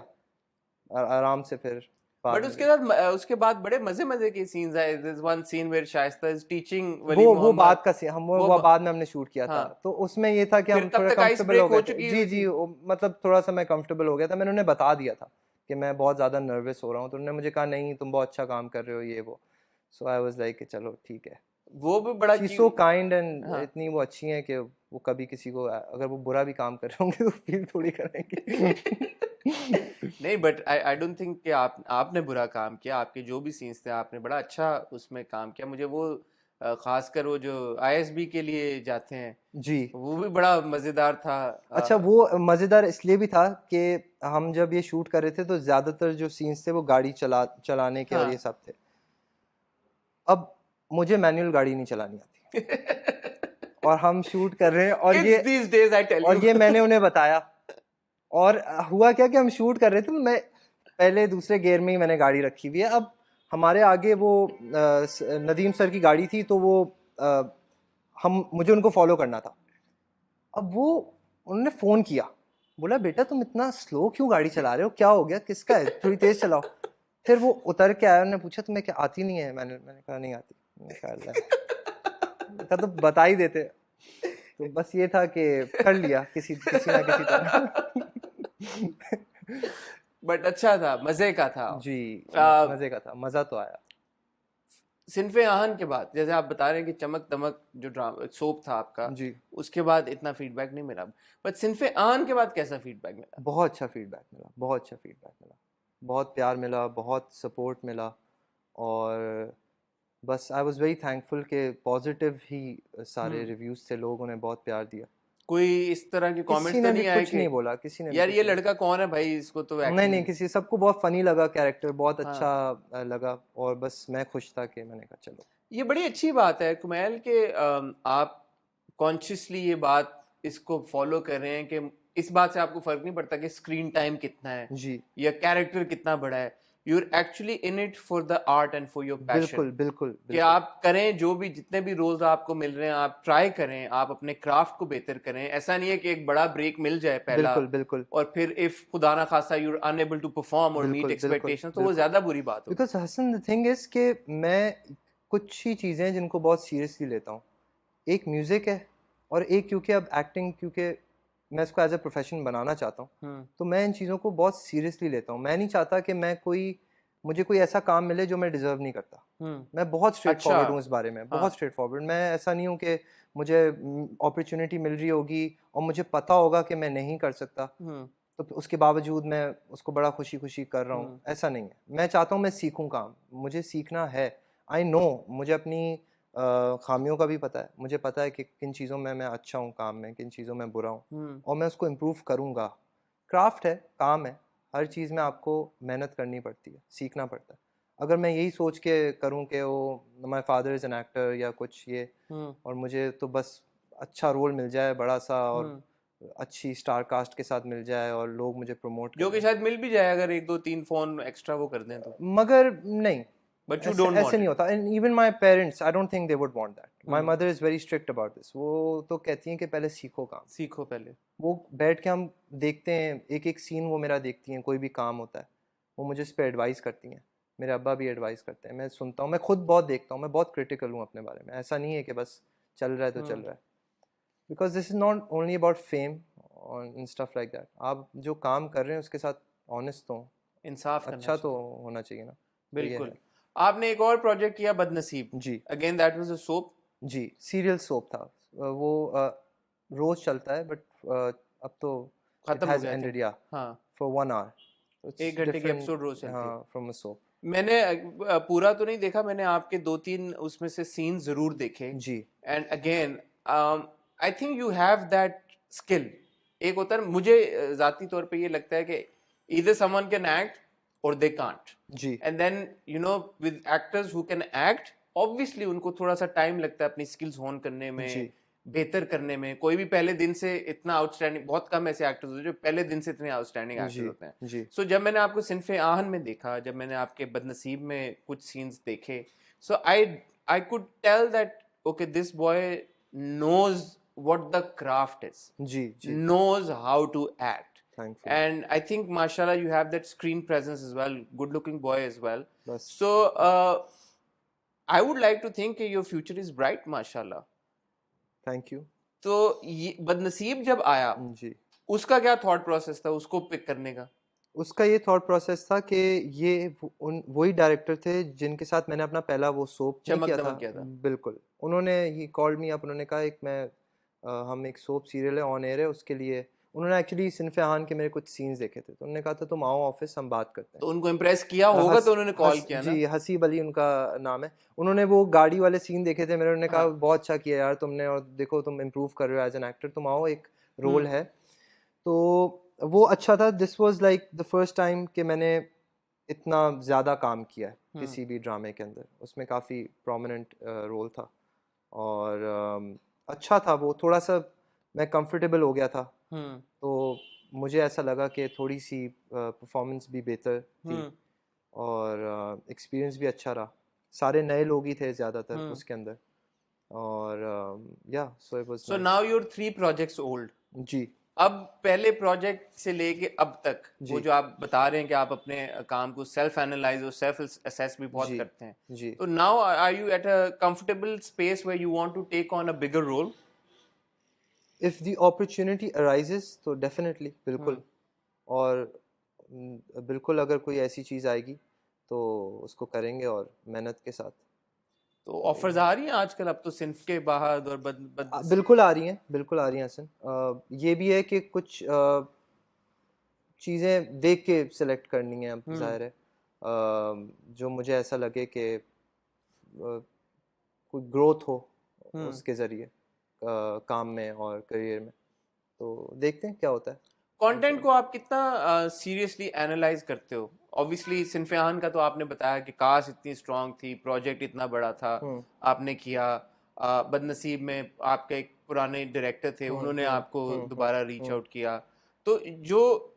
[SPEAKER 1] आराम से। फिर बाद
[SPEAKER 2] बट
[SPEAKER 1] में
[SPEAKER 2] उसके बाद बड़े मजे मजे के सीन्स आए। This one scene where Shaista is teaching Wali
[SPEAKER 1] वो
[SPEAKER 2] मोहम्मद।
[SPEAKER 1] बाद का सीन
[SPEAKER 2] वो
[SPEAKER 1] वो बाद में हमने शूट किया था,
[SPEAKER 2] हाँ,
[SPEAKER 1] तो उसमें ये था कि
[SPEAKER 2] फिर
[SPEAKER 1] हम
[SPEAKER 2] तब
[SPEAKER 1] थोड़ा
[SPEAKER 2] तक आइस
[SPEAKER 1] कंफर्टेबल
[SPEAKER 2] ब्रेक
[SPEAKER 1] हो
[SPEAKER 2] हो
[SPEAKER 1] गए थे।
[SPEAKER 2] चुकी
[SPEAKER 1] जी
[SPEAKER 2] हुई
[SPEAKER 1] जी
[SPEAKER 2] थी।
[SPEAKER 1] मतलब थोड़ा सा मैं कंफर्टेबल हो गया था, मैंने उन्हें बता दिया था कि मैं बहुत ज़्यादा नर्वस हो रहा हूँ, तो उन्होंने मुझे कहा नहीं तुम बहुत अच्छा काम कर रहे हो ये वो। सो आई वाज लाइक चलो ठीक है।
[SPEAKER 2] वो भी बड़ा
[SPEAKER 1] शी सो काइंड एंड
[SPEAKER 2] हाँ।
[SPEAKER 1] इतनी वो अच्छी हैं कि वो कभी किसी को अगर वो बुरा भी काम कर रहे होंगे तो फील थोड़ी करेंगे।
[SPEAKER 2] नहीं, बट आई डोंट थिंक कि आपने बुरा काम किया। आपके जो भी सीन्स थे आपने बड़ा अच्छा उसमें काम किया। मुझे वो खासकर वो जो आईएसबी के लिए जाते हैं
[SPEAKER 1] जी।
[SPEAKER 2] वो भी बड़ा मजेदार था।
[SPEAKER 1] अच्छा वो मज़ेदार इसलिए भी था कि हम जब ये शूट कर रहे थे तो ज़्यादातर जो सीन्स थे वो गाड़ी चलाने के और ये
[SPEAKER 2] हाँ।
[SPEAKER 1] सब थे। अब मुझे मैनुअल गाड़ी नहीं चलानी आती और हम शूट कर रहे हैं
[SPEAKER 2] Kids these days, I tell
[SPEAKER 1] और
[SPEAKER 2] you.
[SPEAKER 1] ये मैंने उन्हें बताया। और हुआ क्या कि हम शूट कर रहे थे, मैं पहले दूसरे गियर में ही मैंने गाड़ी रखी हुई है। अब हमारे आगे वो नदीम सर की गाड़ी थी, तो वो अ, हम मुझे उनको फॉलो करना था। अब वो उन्होंने फ़ोन किया, बोला बेटा तुम इतना स्लो क्यों गाड़ी चला रहे हो, क्या हो गया, किसका है, थोड़ी तेज़ चलाओ। फिर वो उतर के आया, उन्होंने पूछा तुम्हें क्या आती नहीं है, मैंने कहा नहीं आती। मैंने कहा "अल्लाह।" कहा तो बता ही देते। तो बस ये था कि कर लिया किसी किसी ना किसी तरह।
[SPEAKER 2] बट अच्छा था, मजे का था।
[SPEAKER 1] जी
[SPEAKER 2] आ,
[SPEAKER 1] मज़े का था, मज़ा तो आया।
[SPEAKER 2] सिनफे आहन के बाद जैसे आप बता रहे हैं कि चमक दमक जो ड्रामा सोप था आपका,
[SPEAKER 1] जी
[SPEAKER 2] उसके बाद इतना फीडबैक नहीं मिला। बट सिनफे आहन के बाद कैसा फीडबैक मिला?
[SPEAKER 1] बहुत अच्छा फीडबैक मिला, बहुत अच्छा फीडबैक मिला, बहुत प्यार मिला, बहुत सपोर्ट मिला। और बस आई वाज वेरी थैंकफुल कि पॉजिटिव ही सारे रिव्यूज़ थे, लोगों ने बहुत प्यार दिया।
[SPEAKER 2] कोई इस तरह के
[SPEAKER 1] किसी
[SPEAKER 2] कमेंट्स तो
[SPEAKER 1] ने भी
[SPEAKER 2] नहीं आए
[SPEAKER 1] कुछ
[SPEAKER 2] कि
[SPEAKER 1] नहीं बोला, किसी ने भी
[SPEAKER 2] यार ये
[SPEAKER 1] कुछ नहीं।
[SPEAKER 2] लड़का कौन है भाई, इसको तो
[SPEAKER 1] नहीं नहीं
[SPEAKER 2] एक्टिंग।
[SPEAKER 1] किसी, सबको बहुत फनी लगा कैरेक्टर, बहुत अच्छा
[SPEAKER 2] हाँ,
[SPEAKER 1] लगा। और बस मैं खुश था कि मैंने कहा चलो।
[SPEAKER 2] ये बड़ी अच्छी बात है कुमैल के आप कॉन्शियसली ये बात इसको फॉलो कर रहे हैं कि इस बात से आपको फर्क नहीं पड़ता कि स्क्रीन टाइम कितना है
[SPEAKER 1] जी
[SPEAKER 2] या कैरेक्टर कितना बड़ा है। You are actually in it for the art and for your passion.
[SPEAKER 1] बिल्कुल बिल्कुल
[SPEAKER 2] कि
[SPEAKER 1] बिल्कुल
[SPEAKER 2] आप करें जो भी जितने भी रोल्स आपको मिल रहे हैं आप ट्राई करें, आप अपने क्राफ्ट को बेहतर करें। ऐसा नहीं है कि एक बड़ा ब्रेक मिल जाए पहला
[SPEAKER 1] बिल्कुल बिल्कुल
[SPEAKER 2] और फिर इफ खुदा ना खासा you are unable to perform और मीट
[SPEAKER 1] बिल्कुल बिल्कुल
[SPEAKER 2] एक्सपेक्टेशन तो वो
[SPEAKER 1] बिल्कुल।
[SPEAKER 2] ज्यादा बुरी बात होगी।
[SPEAKER 1] Because Hasan the thing is कि मैं कुछ ही चीज़ें हैं जिनको बहुत सीरियसली लेता हूँ। एक म्यूज़िक है और एक क्योंकि अब एक्टिंग, क्योंकि मैं इसको एज अ प्रोफेशन बनाना चाहता हूँ, तो मैं इन चीज़ों को बहुत सीरियसली लेता हूँ। मैं नहीं चाहता कि मुझे कोई ऐसा काम मिले जो मैं डिज़र्व नहीं करता। मैं बहुत स्ट्रेट
[SPEAKER 2] अच्छा।
[SPEAKER 1] फॉरवर्ड हूँ इस बारे में,
[SPEAKER 2] हाँ।
[SPEAKER 1] बहुत स्ट्रेट फॉरवर्ड। मैं ऐसा नहीं हूँ कि मुझे अपॉर्चुनिटी मिल रही होगी और मुझे पता होगा कि मैं नहीं कर सकता, तो उसके बावजूद मैं उसको बड़ा खुशी खुशी कर रहा हूँ, ऐसा नहीं है। मैं चाहता हूँ मैं सीखूँ काम, मुझे सीखना है। आई नो मुझे अपनी खामियों का भी पता है, मुझे पता है कि किन चीज़ों में मैं अच्छा हूँ काम में, किन चीज़ों में बुरा हूँ, और मैं उसको इम्प्रूव करूँगा। क्राफ्ट है, काम है, हर चीज़ में आपको मेहनत करनी पड़ती है, सीखना पड़ता है। अगर मैं यही सोच के करूँ कि वो माई फादर इज़ एन एक्टर या कुछ ये, और मुझे तो बस अच्छा रोल मिल जाए बड़ा सा और अच्छी स्टार कास्ट के साथ मिल जाए और लोग मुझे प्रमोट कर
[SPEAKER 2] जो कि
[SPEAKER 1] दें,
[SPEAKER 2] शायद मिल भी जाए अगर एक दो तीन फोन एक्स्ट्रा वो कर दें तो।
[SPEAKER 1] मगर नहीं,
[SPEAKER 2] बट यू
[SPEAKER 1] ऐसे
[SPEAKER 2] डोंट
[SPEAKER 1] ऐसे
[SPEAKER 2] वांट
[SPEAKER 1] नहीं
[SPEAKER 2] इट।
[SPEAKER 1] होता। And even my parents I don't think they would want that. My mother is very strict about this. वो तो कहती हैं कि पहले सीखो काम।
[SPEAKER 2] सीखो पहले।
[SPEAKER 1] वो बैठ के हम देखते हैं एक एक सीन, वो मेरा देखती हैं, कोई भी काम होता है वो मुझे इस पर एडवाइस करती हैं। मेरे अब्बा भी एडवाइस करते हैं, मैं सुनता हूँ, मैं खुद बहुत देखता हूँ, मैं बहुत क्रिटिकल हूँ अपने बारे में। ऐसा नहीं है कि बस चल रहा है तो चल रहा है। Because this is not only about fame and stuff like that. आप जो काम कर रहे हैं उसके साथ ऑनेस्ट हो,
[SPEAKER 2] इंसाफ करना
[SPEAKER 1] अच्छा तो
[SPEAKER 2] चाहिए।
[SPEAKER 1] होना चाहिए ना। तो ये
[SPEAKER 2] बिल्कुल।
[SPEAKER 1] है।
[SPEAKER 2] आपने एक और प्रोजेक्ट किया बदनसीब।
[SPEAKER 1] जी
[SPEAKER 2] again that was a soap.
[SPEAKER 1] जी सीरियल सोप था। वो रोज चलता है, बट अब तो इट
[SPEAKER 2] खत्म हो
[SPEAKER 1] हैज़
[SPEAKER 2] गया आई
[SPEAKER 1] एंडेड,
[SPEAKER 2] थिंक।
[SPEAKER 1] या
[SPEAKER 2] हाँ,
[SPEAKER 1] फॉर 1 hour। इट्स
[SPEAKER 2] 1 घंटे की
[SPEAKER 1] डिफरेंट,
[SPEAKER 2] एपिसोड रोज चलती है।
[SPEAKER 1] हाँ, फ्रॉम अ सोप।
[SPEAKER 2] मैंने पूरा तो नहीं देखा, मैंने आपके 2-3 उसमें से सीन जरूर देखे।
[SPEAKER 1] जी
[SPEAKER 2] and again I think you have that skill. एक होता है मुझे जाती तौर पे ये लगता है कि either someone can act or they can't,
[SPEAKER 1] ji
[SPEAKER 2] and then you know with actors who can act, obviously उनको थोड़ा सा टाइम लगता है अपनी स्किल्स होन करने
[SPEAKER 1] जी
[SPEAKER 2] में, बेहतर करने में। कोई भी पहले दिन से इतना आउटस्टैंडिंग, बहुत कम ऐसे एक्टर्स होते हैं जो पहले दिन से इतने आउटस्टैंडिंग एक्टर्स
[SPEAKER 1] जी
[SPEAKER 2] होते हैं।
[SPEAKER 1] जी
[SPEAKER 2] सो जब मैंने आपको सिन्फे आहन में देखा, जब मैंने आपके बदनसीब में कुछ सीन्स देखे, so I could tell that okay this boy knows what the craft is,
[SPEAKER 1] जी जी
[SPEAKER 2] knows how to act.
[SPEAKER 1] Thankfully
[SPEAKER 2] And I think mashallah you have that screen presence as well, good looking boy as well.
[SPEAKER 1] बस
[SPEAKER 2] So I would like to think your future is bright mashallah.
[SPEAKER 1] Thank you
[SPEAKER 2] तो ये बदनसीब जब आया,
[SPEAKER 1] जी
[SPEAKER 2] उसका क्या थॉट प्रोसेस था उसको पिक करने का?
[SPEAKER 1] उसका ये थॉट प्रोसेस था कि ये वही डायरेक्टर थे जिनके साथ मैंने अपना पहला वो सोप नहीं
[SPEAKER 2] चमक
[SPEAKER 1] किया था।
[SPEAKER 2] दमक किया था।
[SPEAKER 1] बिल्कुल, उन्होंने ही कॉल्ड मी अप, उन्होंने कहा एक हम एक सोप सीरियल है ऑन एयर है, उसके लिए उन्होंने एक्चुअली सिन्फे आन के मेरे कुछ सीन्स देखे थे, तो उन्होंने कहा था तुम आओ ऑफिस हम बात करते हैं।
[SPEAKER 2] तो उनको इम्प्रेस किया होगा तो उन्होंने कॉल किया ना?
[SPEAKER 1] जी हसीब अली उनका नाम है। उन्होंने वो गाड़ी वाले सीन देखे थे मेरे, उन्होंने कहा
[SPEAKER 2] हाँ।
[SPEAKER 1] बहुत अच्छा किया यार तुमने, और देखो तुम इम्प्रूव कर रहे हो एज एन एक्टर, तुम आओ एक रोल है। तो वो अच्छा था। This was like the first time कि मैंने इतना ज़्यादा काम किया है किसी भी ड्रामे के अंदर। उसमें काफ़ी प्रोमिनेंट रोल था और अच्छा था वो। थोड़ा सा मैं कंफर्टेबल हो गया था, तो मुझे ऐसा लगा कि थोड़ी सी परफॉर्मेंस भी बेहतर थी और एक्सपीरियंस भी अच्छा रहा। सारे नए लोग ही थे ज़्यादातर उसके अंदर, और या so it was
[SPEAKER 2] so
[SPEAKER 1] nice.
[SPEAKER 2] Now your 3 projects old.
[SPEAKER 1] जी
[SPEAKER 2] अब पहले प्रोजेक्ट से लेके अब तक वो
[SPEAKER 1] जी
[SPEAKER 2] जो आप बता रहे हैं कि आप अपने काम को सेल्फ एनालाइज और सेल्फ असेस भी बहुत
[SPEAKER 1] जी
[SPEAKER 2] करते हैं,
[SPEAKER 1] जी
[SPEAKER 2] तो now are you at a comfortable space where you want to take on a bigger role?
[SPEAKER 1] If the opportunity arises तो डेफिनेटली बिल्कुल। और बिल्कुल अगर कोई ऐसी चीज़ आएगी तो उसको करेंगे और मेहनत के साथ।
[SPEAKER 2] तो ऑफर्स आ रही हैं आजकल, अब तो सिन्फ के बाहर और बद
[SPEAKER 1] बिल्कुल आ रही हैं, बिल्कुल आ रही हैं हसन। ये भी है कि कुछ चीज़ें देख के सिलेक्ट करनी है, अब जाहिर है। जो मुझे ऐसा लगे कि कोई ग्रोथ हो उसके ज़रिए काम में और करियर में, तो देखते हैं क्या होता है
[SPEAKER 2] कंटेंट को
[SPEAKER 1] इंशाल्लाह।
[SPEAKER 2] आप कितना सीरियसली एनालाइज करते हो? ऑब्वियसली सिन्फियान का तो आपने बताया कि कास्ट इतनी स्ट्रांग थी, प्रोजेक्ट इतना बड़ा था,
[SPEAKER 1] हम्म
[SPEAKER 2] आपने किया। बदनसीब में आपके एक पुराने डायरेक्टर थे, उन्होंने आपको दोबारा रीच आउट किया। तो जो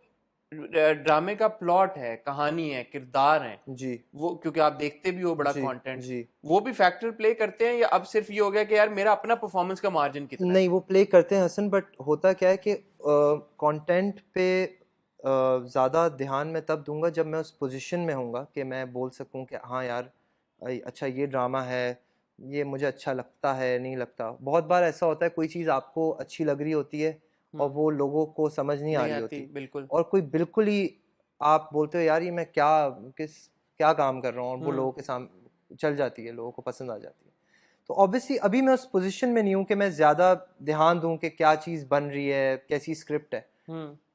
[SPEAKER 2] ड्रामे का प्लॉट है, कहानी है, किरदार है,
[SPEAKER 1] जी
[SPEAKER 2] वो क्योंकि आप देखते भी हो बड़ा
[SPEAKER 1] जी
[SPEAKER 2] कंटेंट,
[SPEAKER 1] जी
[SPEAKER 2] वो भी फैक्टर प्ले करते हैं, या अब सिर्फ ये हो गया कि यार मेरा अपना परफॉर्मेंस का मार्जिन कितना है?
[SPEAKER 1] नहीं, वो प्ले करते हैं हसन, बट होता क्या है कि कंटेंट पे ज़्यादा ध्यान मैं तब दूंगा जब मैं उस पोजीशन में होऊंगा कि मैं बोल सकूं कि हाँ यार अच्छा ये ड्रामा है, ये मुझे अच्छा लगता है नहीं लगता। बहुत बार ऐसा होता है कोई चीज़ आपको अच्छी लग रही होती है और वो लोगों को समझ नहीं आ
[SPEAKER 2] नहीं
[SPEAKER 1] रही
[SPEAKER 2] आती,
[SPEAKER 1] होती,
[SPEAKER 2] बिल्कुल।
[SPEAKER 1] और कोई बिल्कुल ही आप बोलते हो यार ये मैं क्या काम कर रहा हूँ, और वो लोगों के सामने चल जाती है, लोगों को पसंद आ जाती है। तो ऑब्वियसली अभी मैं उस पोजीशन में नहीं हूँ कि मैं ज़्यादा ध्यान दूँ कि क्या चीज़ बन रही है, कैसी स्क्रिप्ट है।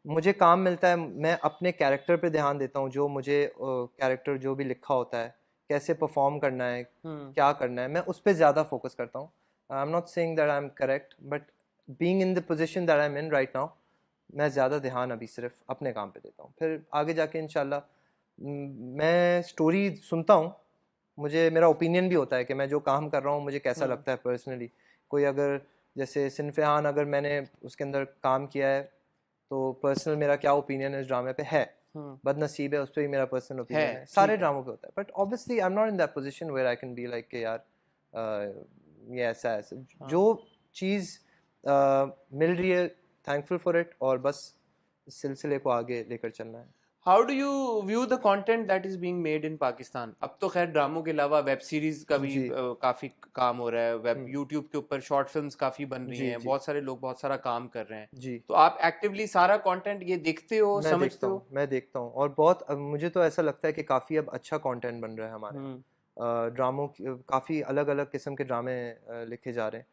[SPEAKER 1] मुझे काम मिलता है, मैं अपने कैरेक्टर पे ध्यान देता हूँ, जो मुझे कैरेक्टर जो भी लिखा होता है कैसे परफॉर्म करना है, क्या करना है, मैं उस पर ज़्यादा फोकस करता हूँ। I am not saying that I am correct, but being in the position that I am in right now, मैं ज़्यादा ध्यान अभी सिर्फ अपने काम पे देता हूँ। फिर आगे जाके इंशाल्लाह मैं स्टोरी सुनता हूँ, मुझे मेरा ओपिनियन भी होता है कि मैं जो काम कर रहा हूँ मुझे कैसा लगता है पर्सनली। कोई अगर जैसे सिन्फियान अगर मैंने उसके अंदर काम किया है तो पर्सनल मेरा क्या ओपिनियन इस ड्रामे पे है, बदनसीब है उस पर भी मेरा पर्सनल ओपिनियन है, सारे
[SPEAKER 2] ठीक है।
[SPEAKER 1] ड्रामों पे होता है। But obviously I am not in that position where I can be like कि यार ये ऐसा है। जो चीज़ मिल रही है थैंकफुल फॉर इट, और बस इस सिलसिले को आगे लेकर चलना है।
[SPEAKER 2] How do you view the content that is being made in Pakistan? अब तो खैर ड्रामों के अलावा वेब सीरीज का भी
[SPEAKER 1] जी
[SPEAKER 2] काफी काम हो रहा है, वेब यूट्यूब के ऊपर शॉर्ट फिल्म्स काफी बन रही
[SPEAKER 1] जी
[SPEAKER 2] हैं,
[SPEAKER 1] जी
[SPEAKER 2] बहुत सारे लोग बहुत सारा काम कर रहे हैं।
[SPEAKER 1] जी
[SPEAKER 2] तो आप एक्टिवली सारा कंटेंट ये देखते हो,
[SPEAKER 1] मैं
[SPEAKER 2] समझते
[SPEAKER 1] देखता
[SPEAKER 2] हो?
[SPEAKER 1] हूँ, मैं देखता हूँ, और बहुत अब मुझे तो ऐसा लगता है कि काफ़ी अब अच्छा कंटेंट बन रहा है हमारे यहाँ। ड्रामों की काफ़ी अलग अलग किस्म के ड्रामे लिखे जा रहे हैं।